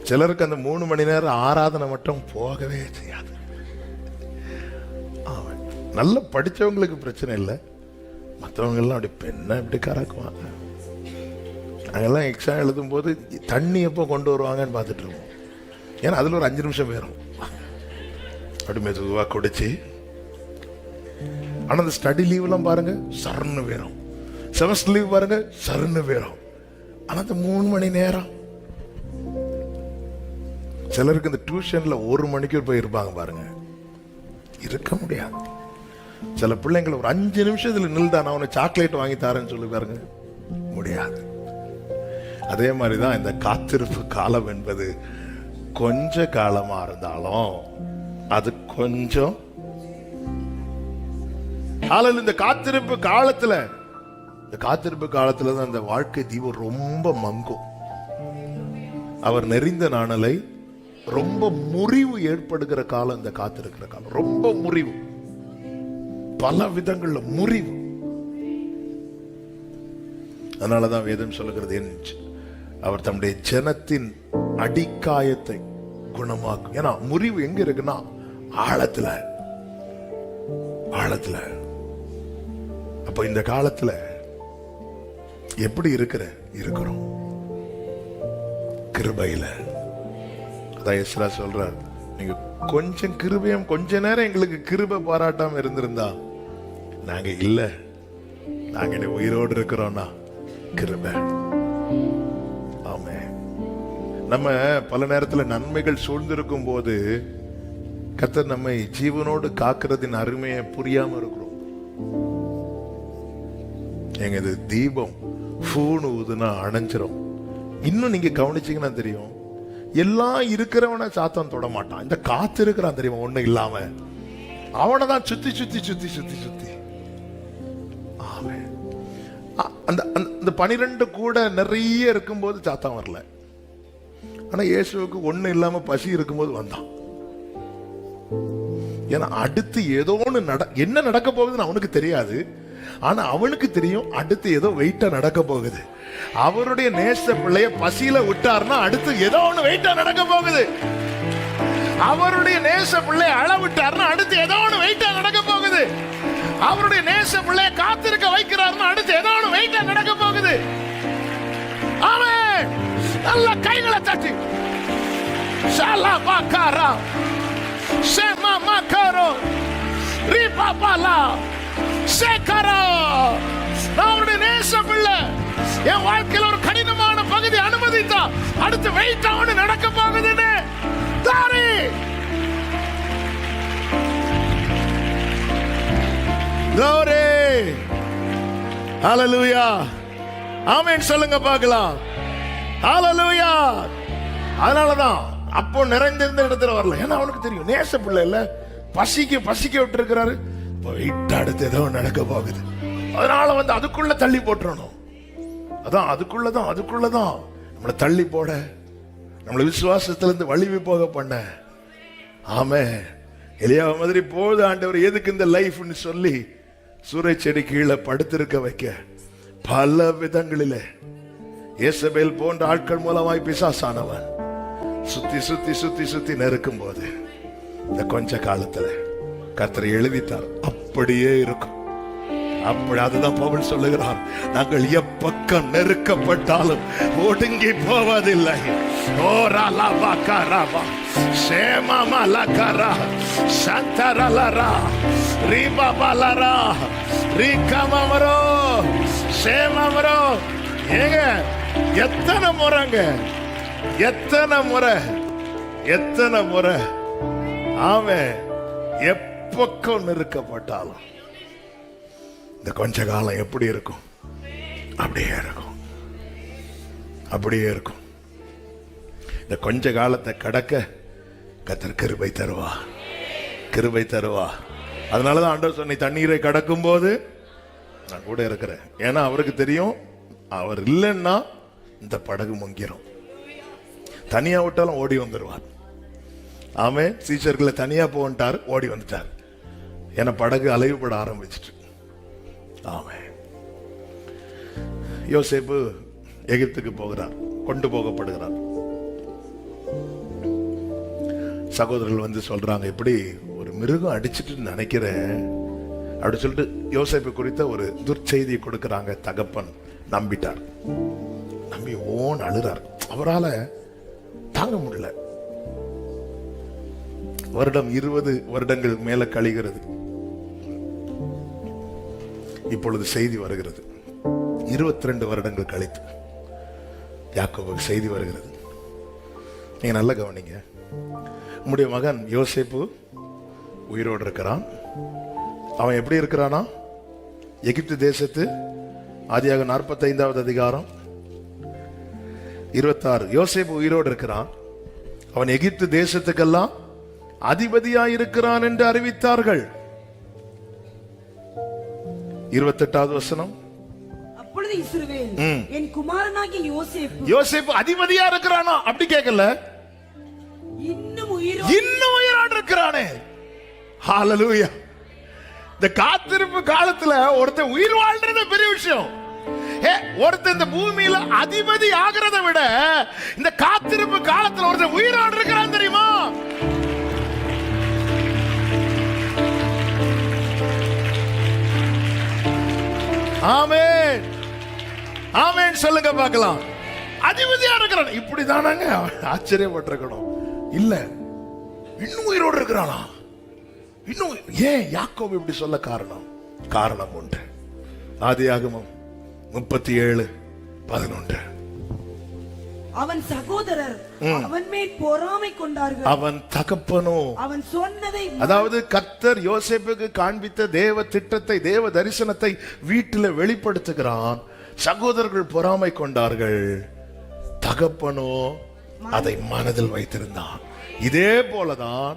சிலருக்கு அந்த 3 மணி நேரம் ஆராதனை மட்டும் போகவே செய்யாது. நல்ல படிச்சவங்களுக்கு பிரச்சனை இல்லை, மற்றவங்க எல்லாம் அப்படி பெண்ணை இப்படி கறக்குவாங்க. நாங்கெல்லாம் எக்ஸாம் எழுதும் போது தண்ணி எப்போ கொண்டு வருவாங்கன்னு பார்த்துட்டு இருக்கோம். ஏன்னா அதில் ஒரு 5 நிமிஷம் வேறும் அப்படி மெதுவாக குடிச்சு. ஆனால் அந்த ஸ்டடி லீவ்லாம் பாருங்க சரன்னு வேறும், செமஸ்டர் லீவ் பாருங்க சரன்னு வேறும். ஆனால் அந்த 3 மணி நேரம், சிலருக்கு இந்த டியூஷன்ல 1 மணிக்கு போய் இருப்பாங்க பாருங்க, இருக்க முடியாது. சில பிள்ளைங்களை ஒரு 5 நிமிஷத்துல நில்தான் அவனை சாக்லேட் வாங்கி தாரேன்னு சொல்லி பாருங்க, முடியாது. அதே மாதிரிதான் இந்த காத்திருப்பு காலம் என்பது கொஞ்ச காலமா இருந்தாலும் அது கொஞ்சம் இந்த காத்திருப்பு காலத்துல தான் இந்த வாழ்க்கை தீபம் ரொம்ப மங்கும். அவர் நெறிந்த நாணலை ரொம்ப முறிவு ஏற்படுகிற காலம் இந்த காத்திருக்கிற காலம். ரொம்ப முறிவு, பல விதங்கள்ல முறிவு. அதனாலதான் வேதம் சொல்லுகிறது, அவர் தம்முடைய ஜனத்தின் அடிக்காயத்தை குணமாக்கும். ஏன்னா முறிவு எங்க இருக்குன்னா ஆழத்துல. அப்ப இந்த காலத்துல எப்படி இருக்கிறோம்? கிருபையில. அதான் எஸ்ரா சொல்றார், நீங்க கொஞ்சம் கிருபையும் கொஞ்ச நேரம் எங்களுக்கு கிருபை பாராட்டாம இருந்திருந்தா நாங்க இல்ல, நாங்க உயிரோடு இருக்கிறோம்னா கிருபை. ஆமே. நம்ம பல நேரத்துல நன்மைகள் சூழ்ந்திருக்கும் போது கர்த்தர் நம்மை ஜீவனோடு காக்கிறதின் அருமையை புரியாம இருக்கிறோம். எங்க இது தீபம் பூணு ஊதுனா அணைஞ்சிரும். இன்னும் நீங்க கவனிச்சீங்கன்னா தெரியும், எல்லாம் இருக்கிறவன சாத்தான் தொட மாட்டான். இந்த காத்து இருக்கிறான் தெரியுமா, ஒண்ணு இல்லாம அவனை தான் சுத்தி சுத்தி சுத்தி சுத்தி சுத்தி. ஆமென். அந்த 12 கூட நிறைய இருக்கும்போது சாத்தான் வரல. ஆனா இயேசுவுக்கு ஒண்ணு இல்லாம பசி இருக்கும்போது வந்தான். ஏன்னா அடுத்து ஏதோ ஒண்ணு என்ன நடக்க போகுதுன்னு அவனுக்கு தெரியாது. ஆனா அவனுக்கு தெரியும் அடுத்து ஏதோ வெயிட்டா நடக்க போகுது. அவருடைய நேச பிள்ளைய பசியில விட்டார்னா அடுத்து ஏதோ ஒண்ணு வெயிட்டா நடக்க போகுது. அவருடைய நேச பிள்ளைய அழ விட்டார்னா அடுத்து ஏதோ ஒண்ணு வெயிட்டா நடக்க போகுது. அவருடைய நேச பிள்ளைய காத்திருக்க வைக்கிறார்னா அடுத்து ஏதோ ஒண்ணு வெயிட்டா நடக்க போகுது. ஆமென். நல்ல கைகளை தட்டி ஷாலா பாக்காரா ஷேமா மாக்காரோ ரீபாபாலா சேகரா. அவருடைய நேச பிள்ளை என் வாழ்க்கையில் ஒரு கடினமான பகுதி அனுமதித்தா அடுத்து வெயிட்டா ஒண்ணு நடக்க போகுதுன்னு தாரி. glory hallelujah ஆமென் சொல்லுங்க பார்க்கலாம். hallelujah. அதனாலதான் அப்போ நிறைந்திருந்த இடத்துல வரல. ஏன்னா அவனுக்கு தெரியும் நேச பிள்ளை இல்ல, பசிக்க விட்டு இருக்கிறாரு. வெயிட் அடுத்து ஏதோ நடக்க போகுது. அதனால அதுக்குள்ள தள்ளி போட்டுறணும். அதான் அதுக்குள்ளதான் நம்மளை தள்ளி போட, நம்மளை விசுவாசத்திலிருந்து வலிமை போக பண்ண. ஆமே. எலியா மாதிரி போது ஆண்டவர் எதுக்கு இந்த லைஃப்னு சொல்லி சூறை செடி கீழே படுத்திருக்க வைக்க பல விதங்களிலே இயேசபேல் போன்ற ஆட்கள் மூலமாய் பிசாசானவன் சுத்தி நெருக்கும் போது இந்த கொஞ்ச காலத்துல கர்த்தர் எழுதிட்டார். அப்படியே இருக்கும். அப்படி அதுதான் பவுல் சொல்லுகிறார், நாங்கள் எப்பக்கம் நெருக்கப்பட்டாலும் ஒடுங்கி போவதில்லை. ஓ ராலா காராபா சேமாமா லகாரா சந்தரலரா ரீபாபாலரா ரீகமரோ சேமமரோ. ஏங்க எத்தனை முறை ஆமென். எப்பக்கம் நெருக்கப்பட்டாலும் இந்த கொஞ்ச காலம் எப்படி இருக்கும்? அப்படியே இருக்கும். இந்த கொஞ்ச காலத்தை கடக்க கர்த்தர் கிருபை தருவா. அதனாலதான் ஆண்டவர் சொன்ன தண்ணீரை கடக்கும் போது நான் கூட இருக்கிறேன். ஏன்னா அவருக்கு தெரியும் அவர் இல்லைன்னா இந்த படகு முங்கிரும். தனியா விட்டாலும் ஓடி வந்துருவார். ஆமே. சீஷர்களை தனியா போன்ட்டார், ஓடி வந்துட்டார். ஏன்னா படகு அலைவுபட ஆரம்பிச்சிட்டு. ஆமே. யோசேப்பு எகிப்துக்கு போகிறார், கொண்டு போகப்படுகிறார். சகோதரர்கள் சொல்றாங்க, எப்படி ஒரு மிருகம் அடிச்சிட்டு நினைக்கிறேன் அப்படி சொல்லிட்டு யோசேப்பு குறித்த ஒரு துர்ச்செய்தியை கொடுக்கிறாங்க. தகப்பன் நம்பிட்டார். நம்பி ஓன் அழுறார். அவரால தாங்க முடியல. வருடம் 20 வருடங்கள் மேல கழிகிறது. இப்பொழுது செய்தி வருகிறது, 22 வருடங்கள் கழித்து யாக்கோபுக்கு செய்தி வருகிறது. நீங்க நல்ல கவனிங்க. உம்முடைய மகன் யோசேப்பு உயிரோடு இருக்கிறான். அவன் எப்படி இருக்கிறானா? எகிப்து தேசத்து ஆதியாக 45வது அதிகாரம் 26. யோசேப்பு உயிரோடு இருக்கிறான். அவன் எகிப்து தேசத்துக்கெல்லாம் அதிபதியாயிருக்கிறான் என்று அறிவித்தார்கள். 28வது வசனம். அப்பொழுது இஸ்ரவேல் என் குமாரனாகிய யோசேப்பு அதிபதியா இருக்கிறானா? அப்படி கேட்கல, இன்னும் உயிரோடு இருக்கிறானே. ஹalleluya. இந்த காத்திருப்பு காலத்துல ஒருத்தன் உயிர் வாழ்றது பெரிய விஷயம். ஒருத்தன் இந்த பூமியில அதிபதி ஆகிறதை விட இந்த காத்திருப்பு காலத்துல ஒருத்தன் உயிரோடு இருக்கிறான் தெரியுமா? ஆமென் ஆமென் சொல்லுங்க பார்க்கலாம். அதிபதியா இருக்கிறான். இப்படிதானாங்க ஆச்சரியப்பட்டிருக்கணும். இல்ல, இன்னும் உயிரோடு இருக்கிறானா? இன்னும் ஏன் யாக்கோபு இப்படி சொல்ல காரணம் உண்டு. ஆதியாகமம் 37:11. அவன் சகோதரர் அவன் மேல் பொறாமை கொண்டார்கள். அவன் தகப்பனோ அவன் சொன்னதை, அதாவது கர்த்தர் யோசேப்புக்கு காண்பித்த தேவ திட்டத்தை, தேவ தரிசனத்தை வீட்டில் வெளிப்படுத்துகிறான். சகோதரர்கள் பொறாமை கொண்டார்கள். தகப்பனோ அதை மனதில் வைத்திருந்தான். இதே போலதான்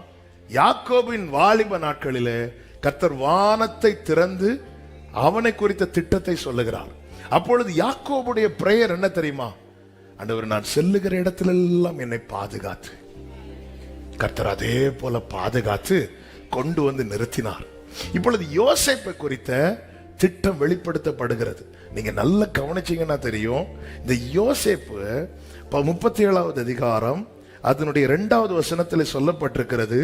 யாக்கோபின் வாலிப நாட்களிலே கர்த்தர் வானத்தை திறந்து அவனை குறித்த திட்டத்தை சொல்லுகிறார். அப்பொழுது யாக்கோபுடைய பிரேயர் என்ன தெரியுமா? ஆண்டவர், நான் செல்லுகிற இடத்திலெல்லாம் என்னை பாதுகாத்து, கர்த்தர் அதே போல பாதுகாத்து கொண்டு வந்து நிறுத்தினார். இப்பொழுது யோசேப்பை குறித்த திட்டம் வெளிப்படுத்தப்படுகிறது. நீங்க நல்லா கவனிச்சீங்கன்னா தெரியும். இந்த யோசேப்பு 37வது அதிகாரம் அதனுடைய 2வது வசனத்தில் சொல்லப்பட்டிருக்கிறது.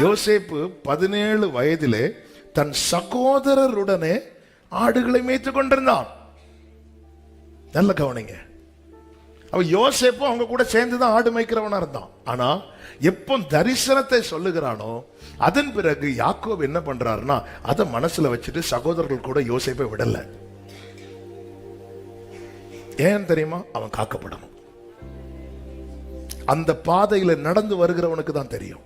யோசேப்பு 17 வயதிலே தன் சகோதரருடனே ஆடுகளை மேய்த்துக் கொண்டிருந்தான். நல்ல கவனிங்க. அவ யோசேப்பு அவங்க கூட சேர்ந்துதான் ஆடு மேய்க்கிறவனா இருந்தான். ஆனா எப்போ தரிசனத்தை சொல்லுகிறானோ அதன் பிறகு யாக்கோபு என்ன பண்றாருன்னா அதை மனசுல வச்சுட்டு சகோதரர்கள் கூட யோசேப்பை விடல. ஏன் தெரியுமா? அவன் காக்கப்படணும். அந்த பாதையில நடந்து வருகிறவனுக்கு தான் தெரியும்.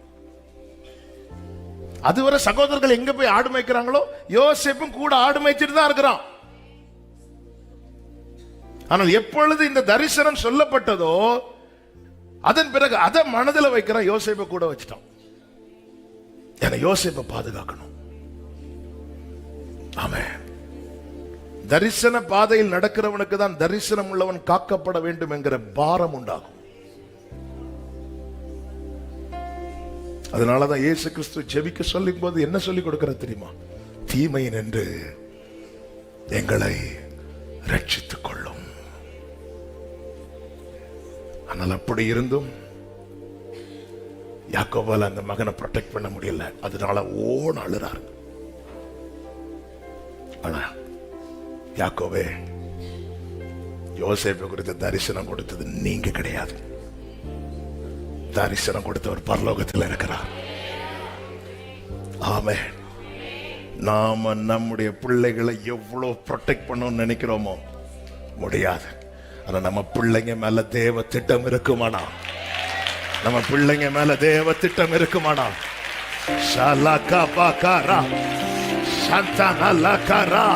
அதுவரை சகோதரர்கள் எங்க போய் ஆடு மேய்க்கிறாங்களோ யோசேப்பும் கூட ஆடு மேய்ச்சிட்டு தான் இருக்கிறான். ஆனால் எப்பொழுது இந்த தரிசனம் சொல்லப்பட்டதோ அதன் பிறகு அதை மனதில் வைக்கிறான். யோசேப்பை கூட வச்சுட்டான். ஏன்னா யோசேப்பை பாதுகாக்கணும். ஆமென். தரிசன பாதையில் நடக்கிறவனுக்கு தான் தரிசனம் உள்ளவன் காக்கப்பட வேண்டும் என்கிற பாரம் உண்டாகும். அதனாலதான் இயேசு கிறிஸ்து ஜெபிக்க சொல்லும் போது என்ன சொல்லி கொடுக்கிற தெரியுமா? தீமை நின்று எங்களை ரட்சித்துக் கொள்ளும். ஆனால் அப்படி இருந்தும் யாக்கோபால அந்த மகனை ப்ரொடெக்ட் பண்ண முடியல. அதனால ஓன அழுறாரு. ஆனா யாக்கோபே, யோசேப்பை குறித்த தரிசனம் கொடுத்தது நீங்க கிடையாது. தரிசனம் கொடுத்தவர் பரலோகத்தில் இருக்கிறார். ஆமென். நாம நம்முடைய பிள்ளைகளை எவ்வளவு ப்ரொடெக்ட் பண்ணணும்னு நினைக்கிறோமோ முடியாது. ஆனா நம்ம பிள்ளைங்க மேல தேவ திட்டம் இருக்குமானா, நம்ம பிள்ளைங்க மேல தேவ திட்டம் இருக்குமானா, ஷாலாகா பாகாரா சந்தானா லகாரா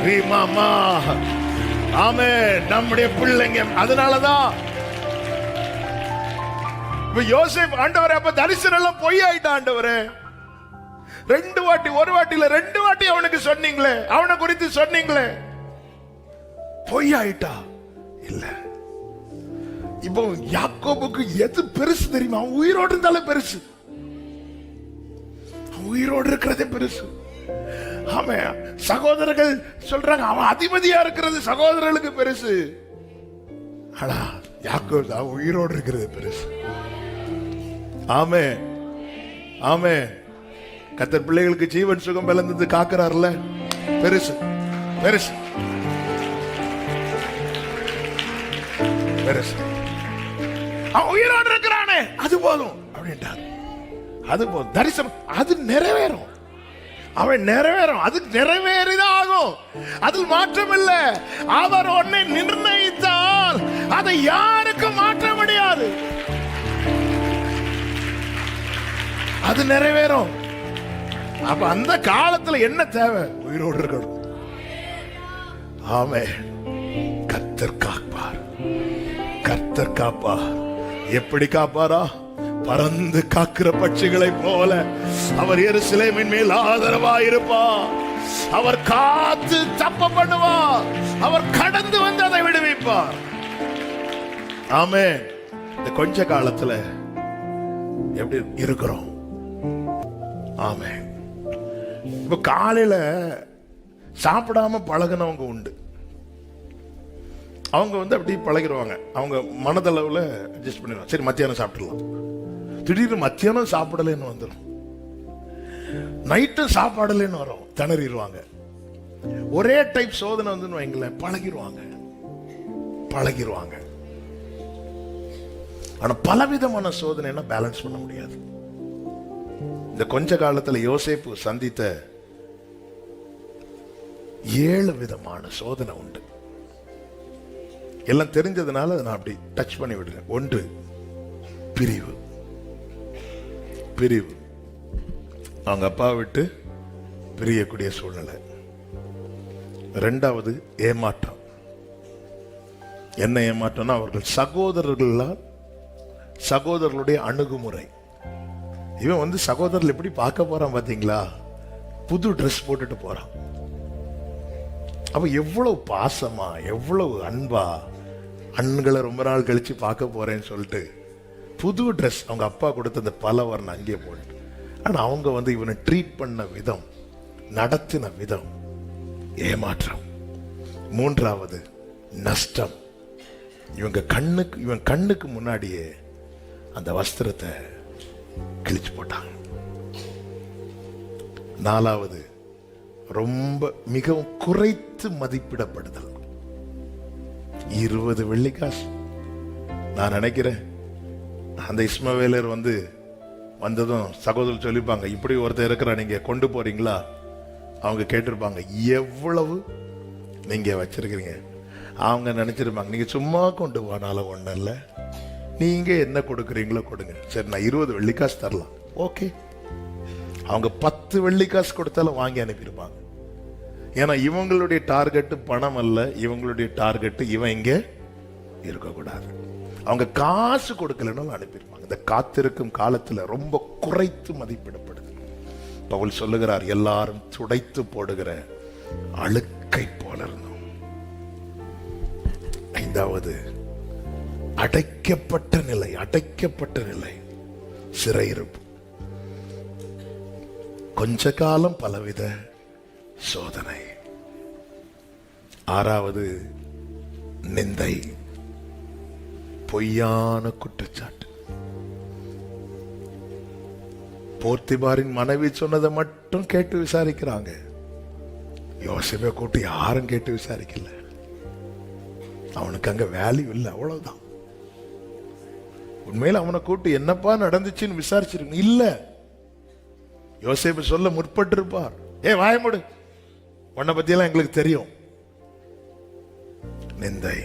ரீமாமா. ஆமென். நம்முடைய பிள்ளைங்க. அதனாலதான் யோசேப் ஆண்டவரே, அப்ப தரிசனம் எல்லாம் பொய் ஆயிட்டா ஆண்டவரே. 2 வாட்டி, ஒரு வாட்டில 2 வாட்டி அவனுக்கு சொன்னீங்களே, அவனை குறித்து சொன்னீங்களே, பொய் ஆயிட்டா? இல்ல. இப்போ யாக்கோபுக்கு எது பெருசு தெரியுமா? அவன் உயிரோடு இருந்தாலே பெருசு. உயிரோடு இருக்கிறதே பெருசு. ஆமா, சகோதரர்கள் சொல்றாங்க அவன் அதிபதியா இருக்கிறது சகோதரர்களுக்கு பெருசு. ஆனா யாக்கோபு தான் உயிரோடு இருக்கிறது பெருசு. ஆமே ஆமே. கர்த்தர் பிள்ளைகளுக்கு ஜீவன் சுகம் பலந்து காக்கிறார்ல, பெருசு பெருசு பெருசு. அவன் உயிரோடு இருக்கிறானே, அது போதும் அப்படின்ட்டார். அது போதும். தரிசனம் அது நிறைவேறும். அவன் நிறைவேறும். அது நிறைவேறிதான் ஆகும். அதில் மாற்றம் இல்லை. அவர் ஒன்னை நிர்ணயித்தால் அதை யாருக்கும் மாற்ற முடியாது. அது நிறைவேறும். அப்ப அந்த காலத்துல என்ன தேவை? உயிரோடு இருக்கணும். ஆமே. கர்த்தர் காப்பார். கர்த்தர் காப்பார். எப்படி காப்பாரா? பறந்து காக்கிற பட்சிகளை போல அவர் எருசலேமின் மேல் ஆதரவாயிருப்பார். அவர் காத்து தப்ப பண்ணுவார். அவர் கடந்து வந்து அதை விடுவிப்பார். ஆமே. இந்த கொஞ்ச காலத்துல எப்படி இருக்கிறோம்? ஆமே. இப்ப காலையில சாப்பிடாம பழகினவங்க உண்டு. அவங்க அப்படி பழகிடுவாங்க. அவங்க மனதளவுல அட்ஜஸ்ட் பண்ணிடுவாங்க. சரி, மத்தியானம் சாப்பிடலாம். திடீர்னு மத்தியானம் சாப்பிடலன்னு வந்துடும். நைட்டும் சாப்பாடலன்னு வரும், திணறிடுவாங்க. ஒரே டைப் சோதனை வந்து வைங்களேன், பழகிடுவாங்க. ஆனா பலவிதமான சோதனை பேலன்ஸ் பண்ண முடியாது. இந்த கொஞ்ச காலத்துல யோசேப்பு சந்தித்த 7 விதமான சோதனை உண்டு. எல்லாம் தெரிஞ்சதுனால நான் அப்படி டச் பண்ணி விடுறேன். 1, பிரிவு. அவங்க அப்பா விட்டு பிரியக்கூடிய சூழ்நிலை. 2வது ஏமாற்றம். என்ன ஏமாற்றம்னா அவர்கள் சகோதரர்களுடைய அணுகுமுறை. இவன் சகோதரர்கள் எப்படி பார்க்க போறான் பாத்தீங்களா? புது ட்ரெஸ் போட்டுட்டு போறான். அப்ப எவ்வளவு பாசமா, எவ்வளவு அன்பா, அண்களை ரொம்ப நாள் கழிச்சு பார்க்க போறேன்னு சொல்லிட்டு புது ட்ரெஸ் அவங்க அப்பா கொடுத்த அந்த பலவர்ண அங்கே போட்டு, ஆனா அவங்க வந்து இவனை ட்ரீட் பண்ண விதம், நடத்தின விதம் ஏமாற்றம். மூன்றாவது நஷ்டம். இவன் கண்ணுக்கு முன்னாடியே அந்த வஸ்திரத்தை கிழிச்சு போட்டாங்க. நாலாவது ரொம்ப மிகவும் குறைத்து மதிப்பிடப்படுதல். 20 வெள்ளிக்காசு. நான் நினைக்கிறேன் அந்த இஸ்மவேலர் வந்ததும் சகோதரர் சொல்லிப்பாங்க, இப்படி ஒருத்தர் இருக்கிற நீங்க கொண்டு போறீங்களா? அவங்க கேட்டிருப்பாங்க, எவ்வளவு நீங்க வச்சிருக்கிறீங்க? அவங்க நினைச்சிருப்பாங்க, நீங்க சும்மா கொண்டு போனாலும் ஒண்ணும் இல்லை, நீங்க என்ன கொடுக்குறீங்களோ கொடுங்க. சரி, நான் 20 வெள்ளிக்காசு தரலாம், ஓகே. அவங்க 10 வெள்ளிக்காசு கொடுத்தாலும் வாங்கி அனுப்பியிருப்பாங்க. ஏன்னா இவங்களுடைய டார்கெட் பணம் அல்ல, இவங்களுடைய டார்கெட் இவன் இங்க இருக்கக்கூடாது. அவங்க காசு கொடுக்கலன்னு அனுப்பியிருப்பாங்க. இந்த காத்திருக்கும் காலத்துல ரொம்ப குறைத்து மதிப்பிடப்படுது. பவுல் சொல்லுகிறார், எல்லாரும் துடைத்து போடுகிற அழுக்கை போல இருந்தோம். ஐந்தாவது அடைக்கப்பட்ட நிலை, சிறையிருப்பு. கொஞ்ச காலம் பலவித சோதனை. ஆறாவது நிந்தை, பொய்யான குற்றச்சாட்டு. போர்த்திபாரின் மனைவி சொன்னதை மட்டும் கேட்டு விசாரிக்கிறாங்க. யோசேப்பை கூட்டி யாரும் கேட்டு விசாரிக்கல. அவனுக்கு அங்க வேல்யூ இல்லை, அவ்வளவுதான். உண்மையில அவனை கூட்டி என்னப்பா நடந்துச்சுன்னு விசாரிச்சிருக்கணும். இல்ல, யோசேப்பு சொல்ல முற்பட்டு இருப்பார். வாய மூடு, உன்னை பத்தியெல்லாம் எங்களுக்கு தெரியும். நிந்தை,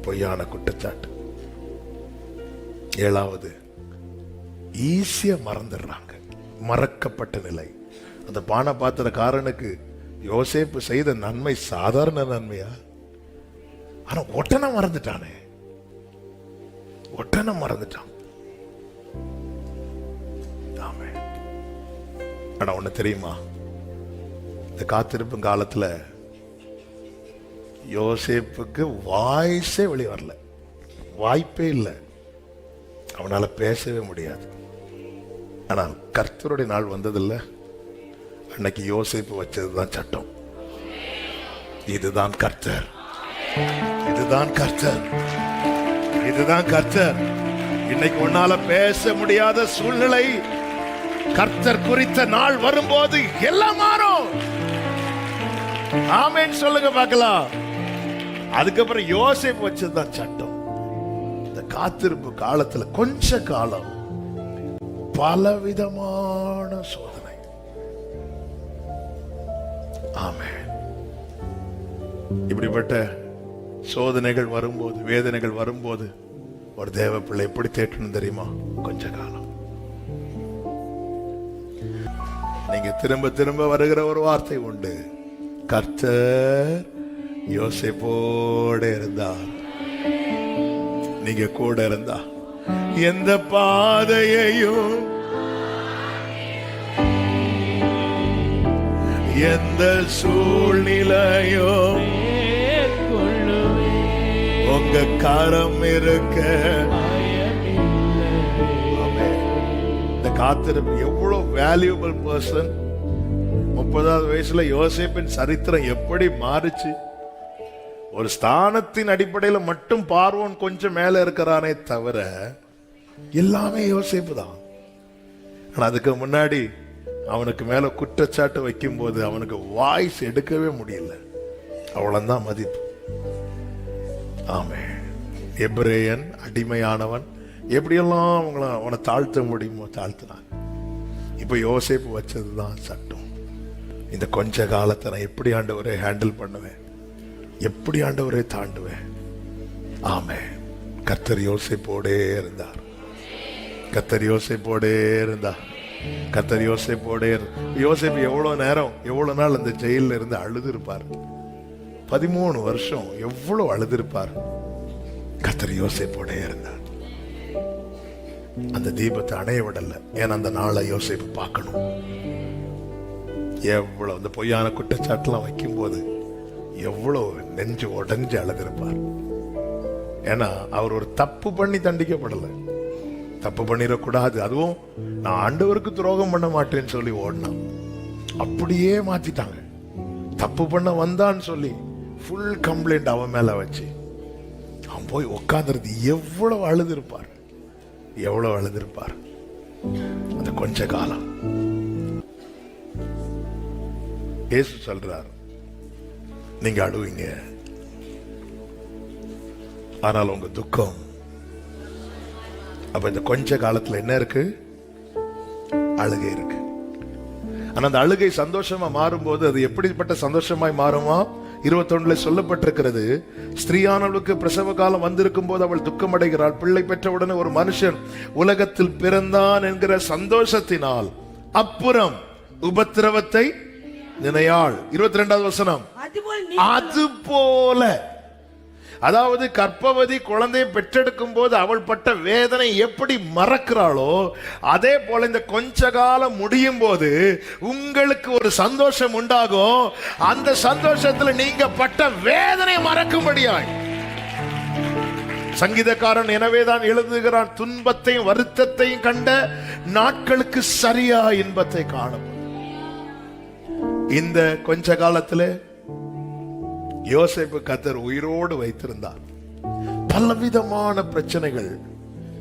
பொய்யான குற்றச்சாட்டு. ஏழாவது ஈஸியா மறந்துடுறாங்க, மறக்கப்பட்ட நிலை. அந்த பான பாத்திரக்காரனுக்கு யோசேப்பு செய்த நன்மை சாதாரண நன்மையா? ஆனா ஒட்டனை மறந்துட்டானே, ஒட்டனை மறந்துட்டான். ஆனா ஒண்ணு தெரியுமா, இந்த காத்திருப்பும் காலத்துல யோசேப்புக்கு வாய்ஸே வெளியே வரல, வாய்ப்பே இல்லை, அவனால பேசவே முடியாது. ஆனால் கர்த்தருடைய நாள் வந்ததில்ல, அன்னைக்கு யோசேப்பு வச்சதுதான் சட்டம். இதுதான் கர்த்தர், இதுதான் கர்த்தர், இதுதான் கர்த்தர். இன்னைக்கு உன்னால பேச முடியாத சூழ்நிலை, கர்த்தர் குறித்த நாள் வரும்போது எல்லாம் மாறும். ஆமென் சொல்லுங்க பார்க்கலாம். அதுக்கப்புறம் யோசேப்பு வச்சதுதான் சட்டம். இந்த காத்திருப்பு காலத்துல கொஞ்ச காலம் பலவிதமான சோதனை. ஆமென். இப்படிப்பட்ட சோதனைகள் வரும்போது, வேதனைகள் வரும்போது ஒரு தேவ பிள்ளை எப்படி தேற்றணும் தெரியுமா? கொஞ்ச காலம். நீங்க திரும்ப திரும்ப வருகிற ஒரு வார்த்தை உண்டு, கர்த்தர் யோசேப்போட இருந்தார். நீங்க கூட இருந்தா எந்த பாதையையும் எந்த சூழ்நிலையும் உங்க கரம் இருக்க. இந்த காத்திருப்பு எவ்வளவு வேல்யூபிள் பர்சன். 30வது வயசுல யோசேப்பின் சரித்திரம் எப்படி மாறுச்சு. ஒரு ஸ்தானத்தின் அடிப்படையில மட்டும் பார்வோன் கொஞ்சம் மேல இருக்கிறானே தவிர எல்லாமே யோசேப்பு தான். ஆனா அதுக்கு முன்னாடி அவனுக்கு மேல குற்றச்சாட்டு வைக்கும் போது அவனுக்கு வாய்ஸ் எடுக்கவே முடியல. அவ்வளவுதான் மதிப்பு. ஆமே. எபிரேயன் அடிமையானவன் எப்படியெல்லாம் அவனை தாழ்த்த முடியுமோ தாழ்த்தினான். இப்ப யோசேப்பு வச்சதுதான் சட்டம். இந்த கொஞ்ச காலத்தை நான் எப்படி ஆண்டவரை ஹேண்டில் பண்ணுவேன், எப்படி ஆண்டவரை தாண்டுவேன். ஆமே. கர்த்தர் யோசேப்போடே இருந்தார், கர்த்தர் யோசேப்போடே இருந்தார், கர்த்தர் யோசேப்போடே. யோசேப்பு எவ்வளவு நாள் அந்த ஜெயில இருந்து அழுது இருப்பார். 13 வருஷம் எவ்வளவு அழுதிருப்பார். கர்த்தர் யோசேப்போடே இருந்தார். அந்த தீபத்தை அணைய விடல. ஏன்னா அந்த நாளை யோசேப்பு பார்க்கணும். எவ்வளவு அந்த பொய்யான குற்றச்சாட்டுலாம் வைக்கும் போது எவ்வளவு நெஞ்சு உடைஞ்சு அழுதிருப்பார். ஏன்னா அவர் ஒரு தப்பு பண்ணி தண்டிக்கப்படல, தப்பு பண்ணிடக்கூடாது, அதுவும் நான் ஆண்டவருக்கு துரோகம் பண்ண மாட்டேன்னு சொல்லி ஓடினான். அப்படியே மாத்திட்டாங்க. தப்பு பண்ண வந்தான்னு சொல்லி ஃபுல் கம்ப்ளைண்ட் அவன் மேல வச்சு அவன் போய் உட்கார்ந்துருது. எவ்வளவு அழுதிருப்பார், எவ்வளவு அழுதிருப்பார். அந்த கொஞ்ச காலம் இயேசு சொல்றார், நீங்க அழுவீங்க, ஆனால் உங்க துக்கம். அப்ப இந்த கொஞ்ச காலத்துல என்ன இருக்கு? அழுகை இருக்கு. ஆனா அந்த அழுகை சந்தோஷமா மாறும்போது அது எப்படிப்பட்ட சந்தோஷமாய் மாறுமா? 21 சொல்லப்பட்டிருக்கிறது, ஸ்திரீயானவளுக்கு பிரசவ காலம் வந்திருக்கும் போது அவள் துக்கம் அடைகிறாள். பிள்ளை பெற்றவுடனே ஒரு மனுஷன் உலகத்தில் பிறந்தான் என்கிற சந்தோஷத்தினால் அப்புறம் உபத்திரவத்தை நினையாள். 22வது வசனம், அதுபோல, அதாவது கர்ப்பவதி குழந்தையை பெற்றெடுக்கும் போது அவள் பட்ட வேதனை எப்படி மறக்கிறாளோ அதே போல இந்த கொஞ்ச காலம் முடியும் போது உங்களுக்கு ஒரு சந்தோஷம் உண்டாகும். அந்த சந்தோஷத்துல நீங்க பட்ட வேதனை மறக்கும்படியாய். சங்கீதக்காரன் எனவேதான் எழுதுகிறான், துன்பத்தையும் வருத்தத்தையும் கண்ட நாட்களுக்கு சரியா இன்பத்தை காணும். இந்த கொஞ்ச காலத்துல யோசேப்பு கர்த்தர் உயிரோடு வைத்திருந்தார். பலவிதமான பிரச்சனைகள்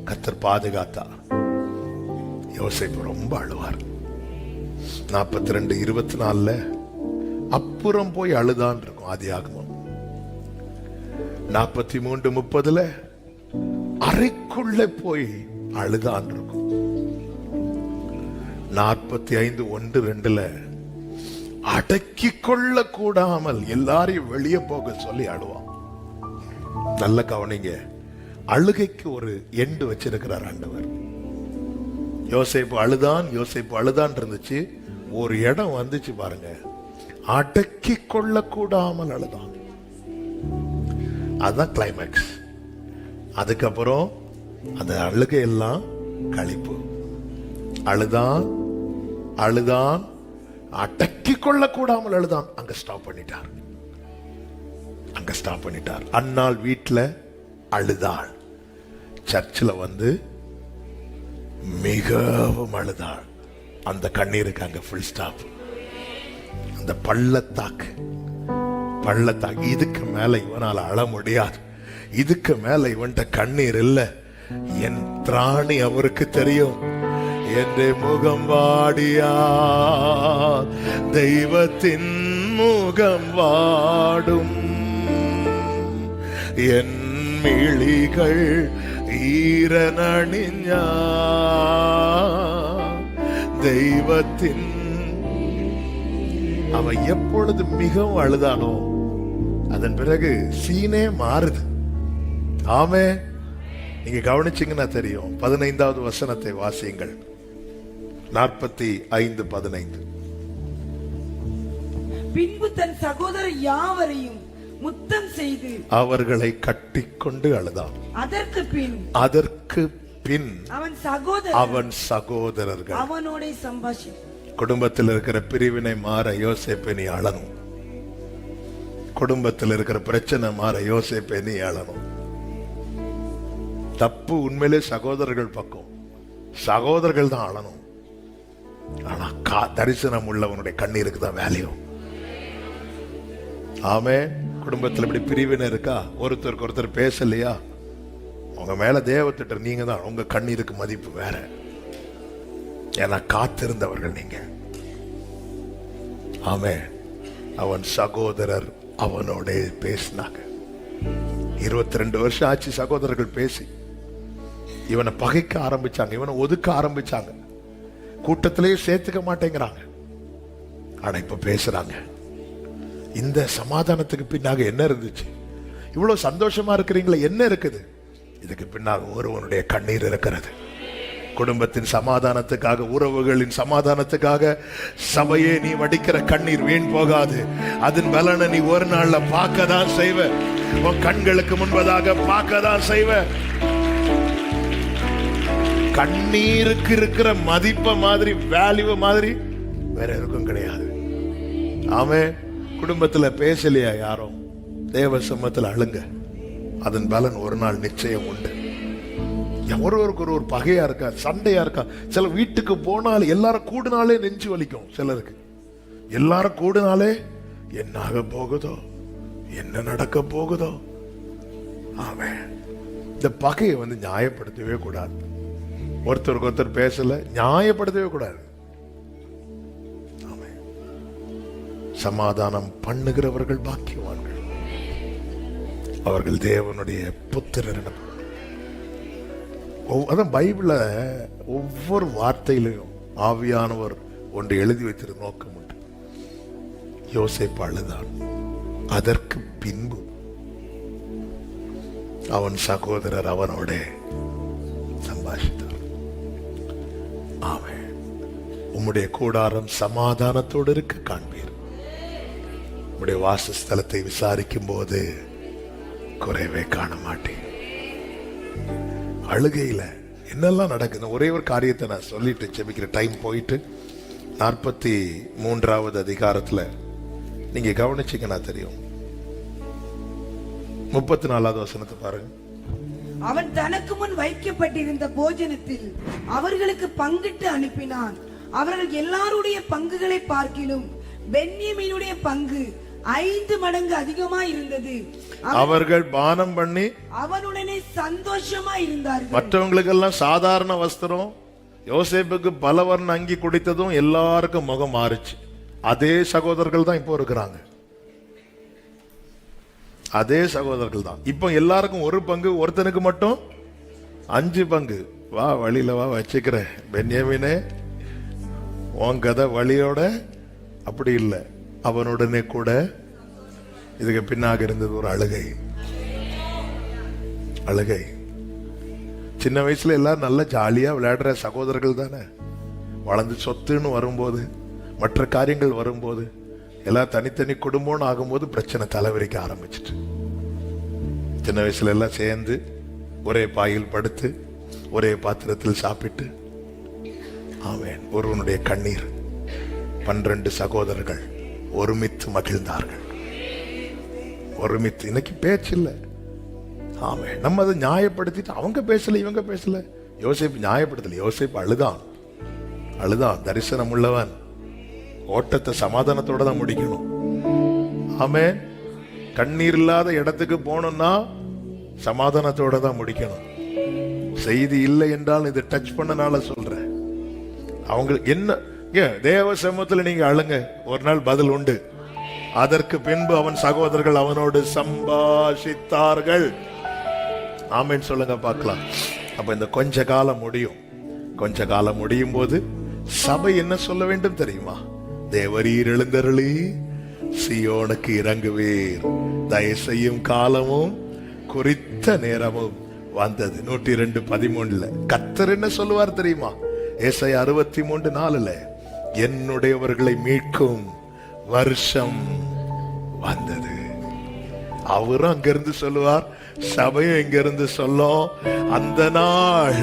கர்த்தர் பாதுகாத்தார். யோசேப்பு ரொம்ப அழுவார். 42:24 அப்புறம் போய் அழுதான் இருக்கும் ஆதியாகமம். 43:30 அறைக்குள்ள போய் அழுதான் இருக்கும். 45:1-2 அடக்கி கொள்ள கூடாமல் எல்லாரையும் வெளியே போக சொல்லி அழுவான். நல்ல கவனிங்க, அழுகைக்கு ஒரு எண்டு வச்சிருக்கிறார் ஆண்டவர். யோசேப்பு அழுதான் இருந்துச்சு. ஒரு இடம் வந்துச்சு பாருங்க, அடக்கி கொள்ள கூடாமல் அழுதான். அதுதான் கிளைமேக்ஸ். அதுக்கப்புறம் அந்த அழுகை எல்லாம் களிப்பு. அழுதான் அடக்கி கொள்ள கூடாமல் அழுதான். அங்க ஸ்டாப் பண்ணிட்டார். அன்னாள் வீட்டுல அழுதாள், சர்ச்சில் வந்து மிகவும் அழுதாள். அந்த கண்ணீருக்கு அங்க ஃபுல் ஸ்டாப். அந்த பள்ளத்தாக்கு இதுக்கு மேல இவனால அழ முடியாது. இதுக்கு மேல இவன்ட கண்ணீர் இல்ல. என் திராணி அவருக்கு தெரியும். என் முகம் வாடியா, தெய்வத்தின் முகம் வாடும். என் மிழிகள் ஈரனணிஞா, தெய்வத்தின். அவன் எப்பொழுது மிகவும் அழுதானோ அதன் பிறகு சீனே மாறுது. ஆமே, நீங்க கவனிச்சீங்கன்னா தெரியும். 15வது வசனத்தை வாசியுங்கள். 45:15. பின்பு தன் சகோதரர் யாவரையும் முத்தம் செய்து அவர்களை கட்டிக்கொண்டு அழுதான். அதற்கு பின் அவன் சகோதரர்கள் அவனோட சம்பாஷி. குடும்பத்தில் இருக்கிற பிரிவினை மாற யோசேப்பை நீ அழணும். குடும்பத்தில் இருக்கிற பிரச்சனை மாற யோசேப்பை நீ அழணும். தப்பு உண்மையிலே சகோதரர்கள் பக்கம், சகோதரர்கள் தான் அழணும். ஆனா தரிசனம் உள்ளவனுடைய கண்ணீருக்கு தான் வேல்யூ. ஆமே, குடும்பத்தில் இப்படி பிரிவினை இருக்கா, ஒருத்தருக்கு ஒருத்தர் பேசலையா, உங்க மேல தேவத்திட்ட நீங்க தான், உங்க கண்ணீருக்கு மதிப்பு வேற. ஏன்னா காத்திருந்தவர்கள் நீங்க. ஆமே, அவன் சகோதரர் அவனோட பேசினாங்க. 22 வருஷம் ஆச்சு சகோதரர்கள் பேசி. இவனை பகைக்க ஆரம்பிச்சாங்க, இவனை ஒதுக்க ஆரம்பிச்சாங்க, கூட்டத்திலேயே சேர்த்துக்க மாட்டேங்கிறாங்க. ஆனா இப்ப பேசுறாங்க. இந்த சமாதானத்துக்கு பின்னாக என்ன இருந்துச்சு? இவ்வளவு சந்தோஷமா இருக்கிறீங்களா, என்ன இருக்குது? இதுக்கு பின்னாக ஒருவனுடைய கண்ணீர் இருக்கிறது. குடும்பத்தின் சமாதானத்துக்காக, உறவுகளின் சமாதானத்துக்காக சபையே நீ வடிக்கிற கண்ணீர் வீண் போகாது. அதன் பலனை நீ ஒரு நாள்ல பார்க்கதான் செய்வ. உன் கண்களுக்கு முன்பதாக பார்க்கதான் செய்வ. கண்ணீருக்கு இருக்கிற மதிப்ப மாதிரி, வேல்யூ மாதிரி வேற எதுக்கும் கிடையாது. ஆமே, குடும்பத்துல பேசலையா யாரும், தேவ சமூகத்துல அழுங்க. அதன் பலன் ஒரு நாள் நிச்சயம் உண்டு. ஒருவருக்கு ஒரு பகையா இருக்கா, சண்டையா இருக்கா. சில வீட்டுக்கு போனால் எல்லாரும் கூடுனாலே நெஞ்சு வலிக்கும். சிலருக்கு எல்லாரும் கூடுனாலே என்ன ஆக போகுதோ, என்ன நடக்க போகுதோ. ஆமென். இந்த பகையை நியாயப்படுத்தவே கூடாது. ஒருத்தருக்கு ஒருத்தர் பேசல, நியாயப்படுத்தவே கூடாது. ஆமென். சமாதானம் பண்ணுகிறவர்கள் பாக்கியவான்கள், அவர்கள் தேவனுடைய புத்திரர். அதான் பைபிள்ல ஒவ்வொரு வார்த்தையிலையும் ஆவியானவர் ஒன்று எழுதி வைத்திருந்த நோக்கம் உண்டு. யோசேப்பு அழுதான். அதற்கு பின்பு அவன் சகோதரர் அவனோட சம்பாஷித்தார். ஆமென். உம்முடைய கூடாரம் சமாதானத்தோடு இருக்க காண்பீர். உம்முடைய வாசஸ்தலத்தை விசாரிக்கும் போது குறைவே காண மாட்டேன். அழுகையில என்னெல்லாம் நடக்குது, ஒரே ஒரு காரியத்தை நான் சொல்லிட்டு செபிக்கிற டைம் போயிட்டு 43வது அதிகாரத்துல நீங்க கவனிச்சீங்கன்னா தெரியும். 34வது வசனத்தை பாருங்க. அவன் தனக்கு முன் வைக்கப்பட்டிருந்த போஜனத்தில் அவர்களுக்கு பங்கிட்டு அனுப்பினான். அவர்கள் எல்லாருடைய பங்குகளை பார்க்கிலும் பென்யமீனுடைய பங்கு 5 மடங்கு அதிகமாய் இருந்தது. அவர்கள் பானம் பண்ணி அவனுடனே சந்தோஷமா இருந்தார்கள். மற்றவங்களுக்கெல்லாம் சாதாரண வஸ்திரம், யோசேப்புக்கு பலவர்ண அங்கி குடித்ததும் எல்லாருக்கும் முகம் மாறுச்சு. அதே சகோதரர்கள் தான் இப்போ இருக்கிறாங்க. அதே சகோதரர்கள் தான் இப்போ எல்லாருக்கும் ஒரு பங்கு, ஒருத்தனுக்கு மட்டும் 5 பங்கு. வா வழியில வா வச்சுக்கிறேன் பென்யமீனே, உன் கதை வழியோட. அப்படி இல்லை, அவனுடனே கூட. இதுக்கு பின்னாக இருந்தது ஒரு அழுகை. அழுகை. சின்ன வயசுல எல்லாரும் நல்ல ஜாலியா விளையாடுற சகோதரர்கள் தானே. வளர்ந்து சொத்துன்னு வரும்போது, மற்ற காரியங்கள் வரும்போது, எல்லாம் தனித்தனி குடும்பம்னு ஆகும்போது பிரச்சனை தலைவரிக்க ஆரம்பிச்சிட்டு, சின்ன வயசுல எல்லாம் சேர்ந்து ஒரே பாயில் படுத்து ஒரே பாத்திரத்தில் சாப்பிட்டு. ஆமென். ஒருவனுடைய கண்ணீர். 12 சகோதரர்கள் ஒருமித்து மகிழ்ந்தார்கள். ஒருமித்து. இன்னைக்கு பேச்சு இல்லை. ஆமே. நம்ம அதை நியாயப்படுத்திட்டு அவங்க பேசல, இவங்க பேசல. யோசேப்பு நியாயப்படுத்தல. யோசேப்பு அழுதான். அழுதான். தரிசனம் உள்ளவன் ஓட்டத்தை சமாதானத்தோட தான் முடிக்கணும். ஆமே. கண்ணீர் இல்லாத இடத்துக்கு போகணும்னா சமாதானத்தோட தான் முடிக்கணும். செய்தி இல்லை என்றால் இதை டச் பண்ணனால சொல்றேன். அவங்களுக்கு என்ன, தேவ சமூகத்துல நீங்க அழுங்க, ஒரு நாள் பதில் உண்டு. அதற்கு பின்பு அவன் சகோதரர்கள் அவனோடு சம்பாஷித்தார்கள். ஆமென் சொல்லுங்க பார்க்கலாம். அப்ப இந்த கொஞ்ச காலம் முடியும். கொஞ்ச காலம் முடியும் போது சபை என்ன சொல்ல வேண்டும் தெரியுமா? தேவரீர் எழுந்தருளி சீயோனுக்கு இறங்குவீர், தயவு செய்யும் காலமும் குறித்த நேரமும் வந்தது. 102:13 கர்த்தர் என்ன சொல்லுவார் தெரியுமா? ஏசாயா 63:4 என்னுடையவர்களை மீட்கும் வருஷம் வந்தது. அவரும் அங்கிருந்து சொல்லுவார், சபையும் இங்கிருந்து சொல்லும், அந்த நாள்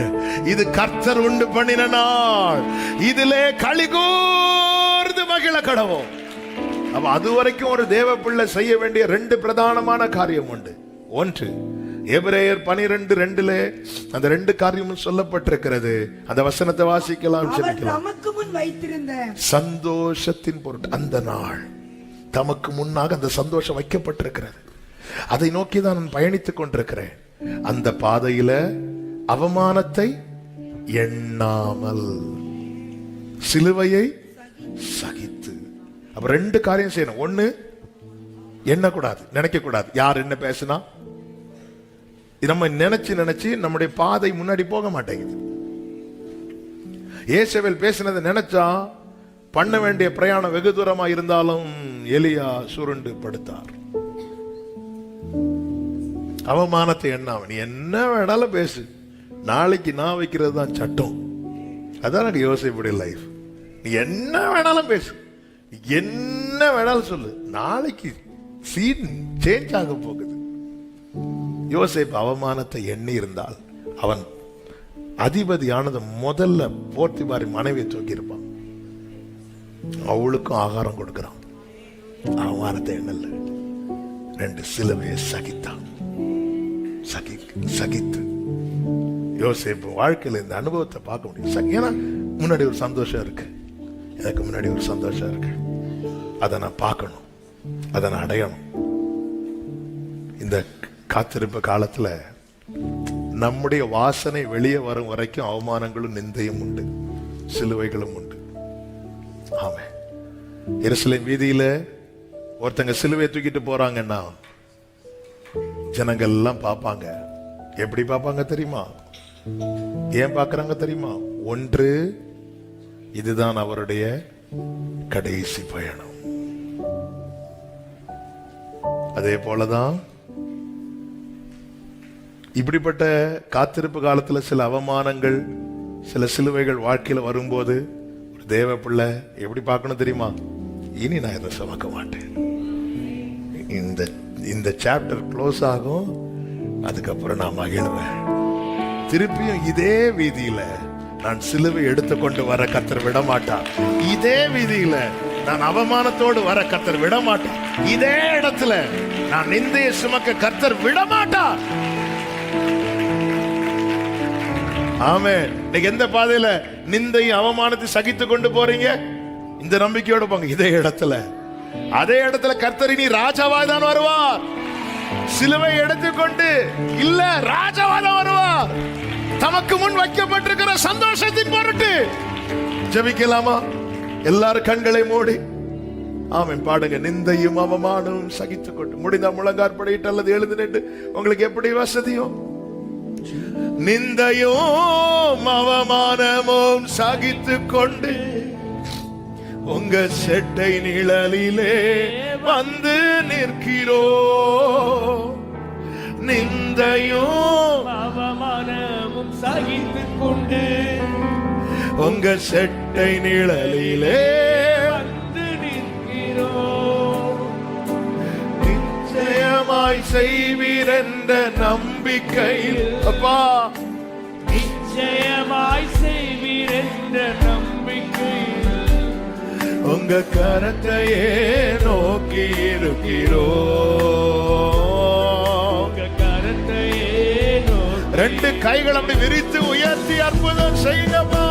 இது கர்த்தர் உண்டு பண்ணின நாள், இதிலே களிகூர்ந்து மகிழ கடவோம். அப்ப அது வரைக்கும் ஒரு தேவ பிள்ளை செய்ய வேண்டிய 2 பிரதானமான காரியம் உண்டு. ஒன்று, எபிரேயர் 12:2 அந்த 2 காரியமும் சொல்லப்பட்டிருக்கிறது. அந்த வசனத்தை வாசிக்கலாம், செபிக்கலாம். தமக்கு முன் வைத்திருந்த சந்தோஷத்தின் பொருட்டு அந்த நாள் தமக்கு முன்னாக அந்த சந்தோஷம் வைக்கப்பட்டிருக்கிறது. அதை நோக்கி தான் நான் பயணித்துக் கொண்டிருக்கிறேன். அந்த பாதையில அவமானத்தை எண்ணாமல் சிலுவையை சகித்து. அப்ப 2 காரியம் செய்யணும். ஒண்ணு, எண்ணக்கூடாது, நினைக்க கூடாது. யார் என்ன பேசினா நம்ம நினைச்சு நம்முடைய பாதை முன்னாடி போக மாட்டேங்குது. ஏசவேல் பேசினதை நினைச்சா பண்ண வேண்டிய பிரயாணம் வெகு தூரமா இருந்தாலும் எலியா சுருண்டு படுத்தார். அவமானத்தை எண்ணாம நீ என்ன வேணாலும் பேசு, நாளைக்கு நான் வைக்கிறது தான் சட்டம். அதான் யோசிப்புடைய லைஃப். நீ என்ன வேணாலும் பேசு, என்ன வேணாலும் சொல்லு, நாளைக்கு சீன் சேஞ்ச் ஆக போகுது. யோசேப்பு அவமானத்தை எண்ணி இருந்தால் அவன் அதிபதியானது முதல்ல போர்த்திபாரி மனைவியை தூக்கி இருப்பான். அவளுக்கும் ஆகாரம் கொடுக்கிறான். அவமானத்தை எண்ணல, 2 சிலுவையை சகித்தான். சகித்து யோசேப்பு வாழ்க்கையில இந்த அனுபவத்தை பார்க்க முடியும். ஏன்னா முன்னாடி ஒரு சந்தோஷம் இருக்கு, எனக்கு முன்னாடி ஒரு சந்தோஷம் இருக்கு, அதை நான் பார்க்கணும், அதை நான் அடையணும். இந்த காத்திருப்பு காலத்துல நம்முடைய வாசனை வெளியே வரும் வரைக்கும் அவமானங்களும் நிந்தையும் உண்டு, சிலுவைகளும் உண்டு. ஆமே, எருசலேம் வீதியில ஒருத்தங்க சிலுவையை தூக்கிட்டு போறாங்கன்னா ஜனங்கள் எல்லாம் பார்ப்பாங்க. எப்படி பார்ப்பாங்க தெரியுமா? ஏன் பார்க்கறாங்க தெரியுமா? ஒன்று, இதுதான் அவருடைய கடைசி பயணம். அதே போலதான் இப்படிப்பட்ட காத்திருப்பு காலத்துல சில அவமானங்கள், சில சிலுவைகள் வாழ்க்கையில வரும்போது ஒரு தேவ பிள்ளை எப்படி பார்க்கணும் தெரியுமா? இனி நான் இதை சுமக்க மாட்டேன். இந்த சாப்டர் க்ளோஸ் ஆகும், அதுக்கப்புறம் நான் மகிழ்வேன். திருப்பியும் இதே வீதியில நான் சிலுவை எடுத்துக்கொண்டு வர கர்த்தர் விட மாட்டார். இதே வீதியில நான் அவமானத்தோடு வர கர்த்தர் விட மாட்டார். இதே இடத்துல நான் நிந்தையை சுமக்க கர்த்தர் விட மாட்டார். ஆமென். நீங்க எந்த பாதையில நிந்தையும் அவமானத்தை சகித்து கொண்டு போறீங்க? இந்த நம்பிக்கையோட போங்க. இதே இடத்துல, அதே இடத்துல கர்த்தர் இனி ராஜாவாய் தான் வருவார். சிலுவை எடுத்துக்கொண்டு இல்ல, ராஜாவாய் தான் வருவார். தமக்கு முன் வைக்கப்பட்டிருக்கிற சந்தோஷத்தின் பொருட்டு ஜெபிக்கலாமா? எல்லாரும் கண்களை மூடி ஆமென் பாடுங்க. நிந்தையும் அவமானமும் சகித்துக் கொண்டு, முடிந்த முழங்காற்படியிட்டு அல்லது எழுந்து நின்று உங்களுக்கு எப்படி வசதியோ, நிந்தையும் அவமானமும் சகித்துக் கொண்டு உங்க செட்டை நிழலிலே வந்து நிற்கிறோ. நிந்தையும் அவமானமும் சகித்துக் கொண்டு உங்க செட்டை நிழலிலே வந்து நிற்கிறோம். நிச்சயமாய் செய்வீர் என்ற நம்பிக்கையில், அப்பா நிச்சயமாய் செய்வீர் என்ற நம்பிக்கையில் உங்க கரத்தையே நோக்கி இருக்கிறோ. உங்க கரத்தையே நோக்கி 2 கைகள் அப்படி விரித்து உயர்த்தி அற்புதம் செய்யுங்கப்பா.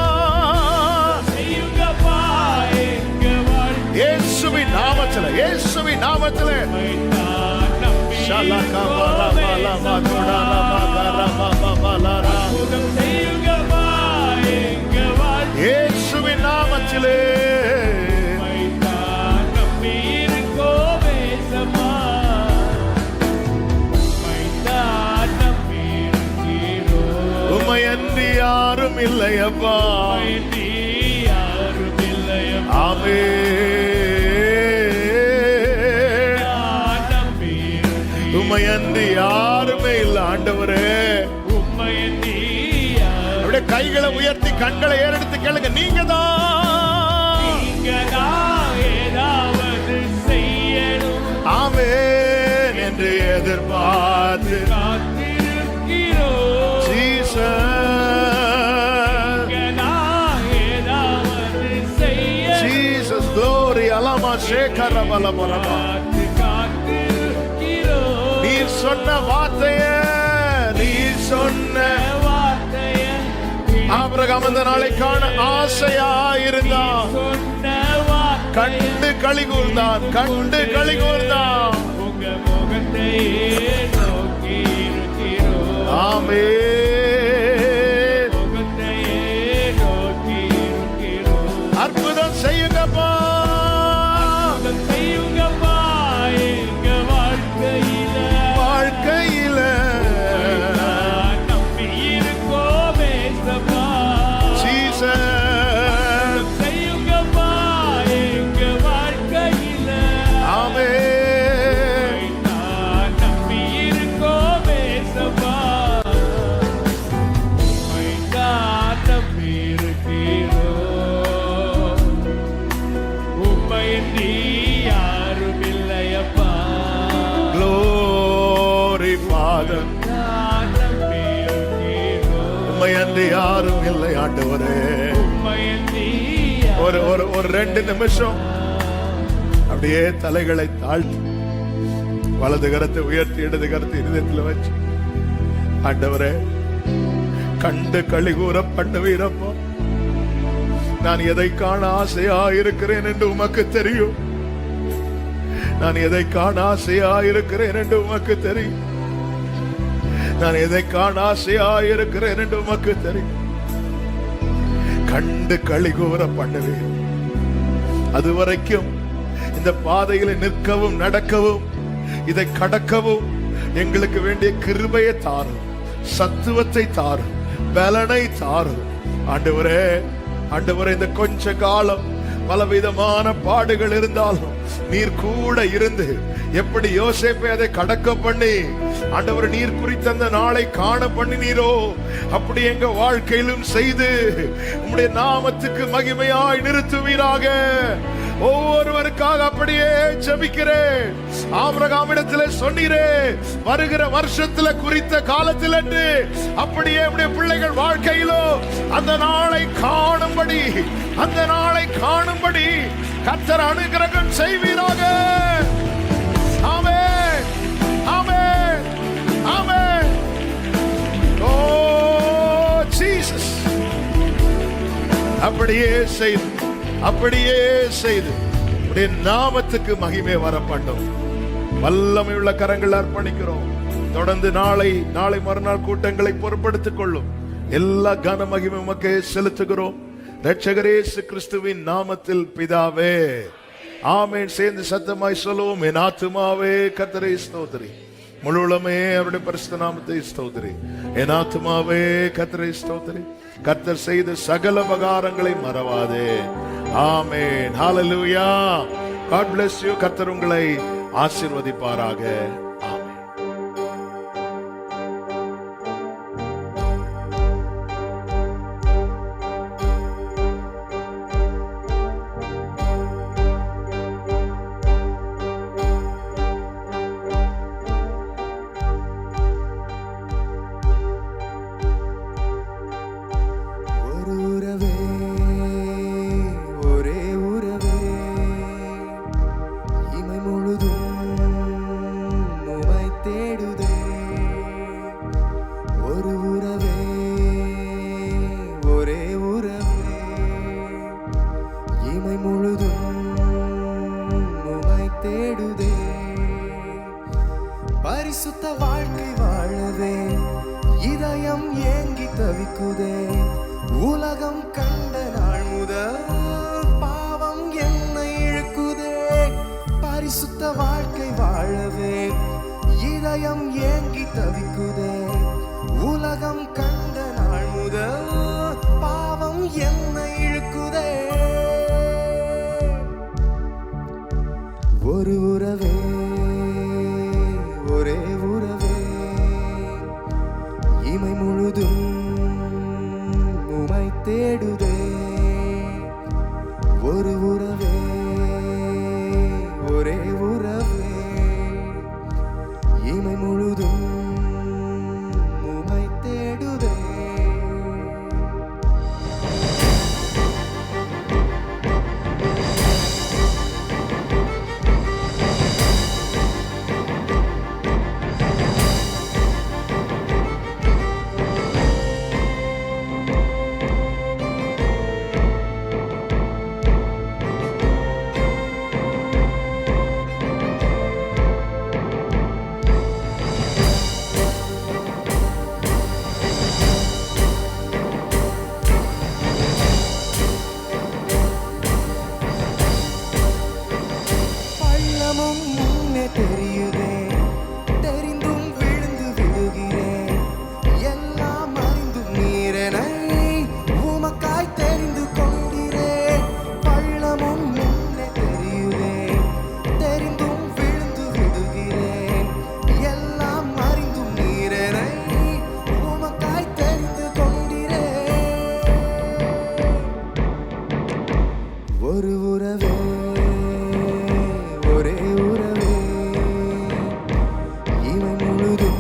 செய்யுங்கப்பா எங்க வாழ்க்கை. இயேசுவின் நாமத்திலே, இயேசுவின் நாமத்திலே அற்புதம் செய்யுங்கப்பா எங்க வாழ்க்கை. இயேசுவின் நாமத்திலே உம்மையன்றி யாரும் இல்லையப்பா. உம்மையன்றி யாருமே இல்ல ஆண்டவரே. அப்படியே கைகளை உயர்த்தி கண்களை ஏறெடுத்து கேளுங்க. நீங்க தான் ஏதாவது செய்யணும் ஆமென் என்று எதிர்பார்த்து காத்திருக்கிறோம். ஏதாவது செய்ய Jesus glory alama shekara balabarama. நீர் சொன்ன வார்த்தையே, நீர் சொன்ன வார்த்தைய ஆபிரகாம் அந்த நாளை காண ஆசையாயிருந்தான். சொன்ன வார்த்தை கண்டு களி கூர்ந்தான், கண்டு களி கூர்ந்தான். உங்க முகத்தையே நோக்கி இருக்கிறோம். ஆமென். முகத்தையே நோக்கி இருக்கிறோம். அற்புதம் செய்யுங்கப்பா. அற்புதம் செய்யுங்கப்பா எங்க வாழ்க்கையில. வாழ்க்கையில நம்பி இருக்கோம் ஏசப்பா. ஜீசஸ் செய்யுங்கப்பா எங்க வாழ்க்கையில. ஆமென். நம்பி இருக்கோம் ஏசப்பா. நம்பி இருக்கிறோம். உம்மையின்றி யாரும் இல்லையப்பா. Glory Father. நம்பி இருக்கிறோம். உம்மையன்றி யாரும் இல்லை ஆண்டவரே. உம்மையின்றி ஒரு 2 நிமிஷம் அப்படியே தலைகளை தாழ்த்தி வலது கரத்தை உயர்த்தி இடது கரத்தை இருதயத்தில் வச்சு, ஆண்டவரே கண்டு களி கூற பண்ணுவீரப்பா. நான் எதை காண ஆசையா இருக்கிறேன் என்று உமக்கு தெரியும். நான் எதை காண ஆசையா இருக்கிறேன் என்று உமக்கு தெரியும். நான் எதை காண ஆசையா இருக்கிறேன் என்று உமக்கு தெரியும். கண்டு களி கூற பண்ணுவேன். அதுவரைக்கும் இந்த பாதையில நிற்கவும் நடக்கவும் இதை கடக்கவும் எங்களுக்கு வேண்டிய கிருபையை தாரும், சத்துவத்தை தாரும், பலனை தாரும். ஆண்டவரே, ஆண்டவரே, இந்த கொஞ்ச காலம் பலவிதமான பாடுகள் இருந்தாலும் நீர் கூட இருந்து எப்படி யோசேப்பை அதை கடக்க பண்ணி ஆண்டவர் நீர் குறித்த அந்த நாளை காண பண்ணினீரோ, அப்படி எங்க வாழ்க்கையிலும் செய்து உம்முடைய நாமத்துக்கு மகிமையாய் நிறுத்துவீராக. ஒவ்வொருவருக்காக அப்படியே ஜெபிக்கிறேன். ஆபிரகாமிடத்திலே சொன்னீரே, வருகிற வருஷத்துல குறித்த காலத்தில் என்று, அப்படியே உடைய பிள்ளைகள் வாழ்க்கையிலோ அந்த நாளை காணும்படி, அந்த நாளை காணும்படி கர்த்தர் அனுகிரகம் செய்வீராக. ஆமென், ஆமென், ஆமென். ஓ ஜீசஸ், அப்படியே செய்து, அப்படியே செய்து உடைய நாமத்துக்கு மகிமை வர பண்ணும். வல்லமை உள்ள கரங்கள் அர்ப்பணிக்கிறோம். தொடர்ந்து நாளை மறுநாள் கூட்டங்களை பொறுப்படுத்திக் கொள்ளும். எல்லா கன மகிமை உமக்கே செலுத்துகிறோம். இரட்சகர் இயேசு கிறிஸ்துவின் நாமத்தில் பிதாவே, ஆமென். சேர்ந்து சத்தமாய் சொல்லுவோம். என் ஆத்துமாவே கர்த்தரை ஸ்தோத்திரி, முழுவதுமே அவருடைய பரிசுத்த நாமத்தை ஸ்தோத்திரி. என் ஆத்துமாவே கர்த்தரை ஸ்தோத்திரி, கர்த்தர் செய்த சகல உபகாரங்களை மறவாதே. ஆமென். ஹalleluya. God bless you. கர்த்தர் உங்களை ஆசீர்வதிப்பாராக. பரிசுத்த வாழ்க்கை வாழவே இதயம் ஏங்கி தவிக்குதே. உலகம் கண்ட நாள் முதல் பாவம் என்னை இழுக்குதே. பரிசுத்த வாழ்க்கை வாழவே இதயம் ஏங்கி தவிக்குதே. உலகம் கண்ட நாள் முதல் பாவம் என்னை இழுக்குதே. ஒரு உறவே, ஒரே உறவே, இமை முழுதும் உமை தேடுதே. ஒரு உறவே, ஒரே உறவே, இமை முழுதும் உமை தேடுதே. தெரியுதே, தெரிந்தும் விழுந்து விடுகிறேன். எல்லாம் அறிந்தும் நீரனை உமக்காய் தெரிந்து கொண்டிரேன். பள்ளமும் முன்னே தெரியுதே, தெரிந்தும் விழுந்து விடுகிறேன். எல்லாம் அறிந்தும் நீரனை உமக்காய் தெரிந்து கொண்டிரேன். ஒரு உறவே, ஒரே உறவே, இமை முழுதும்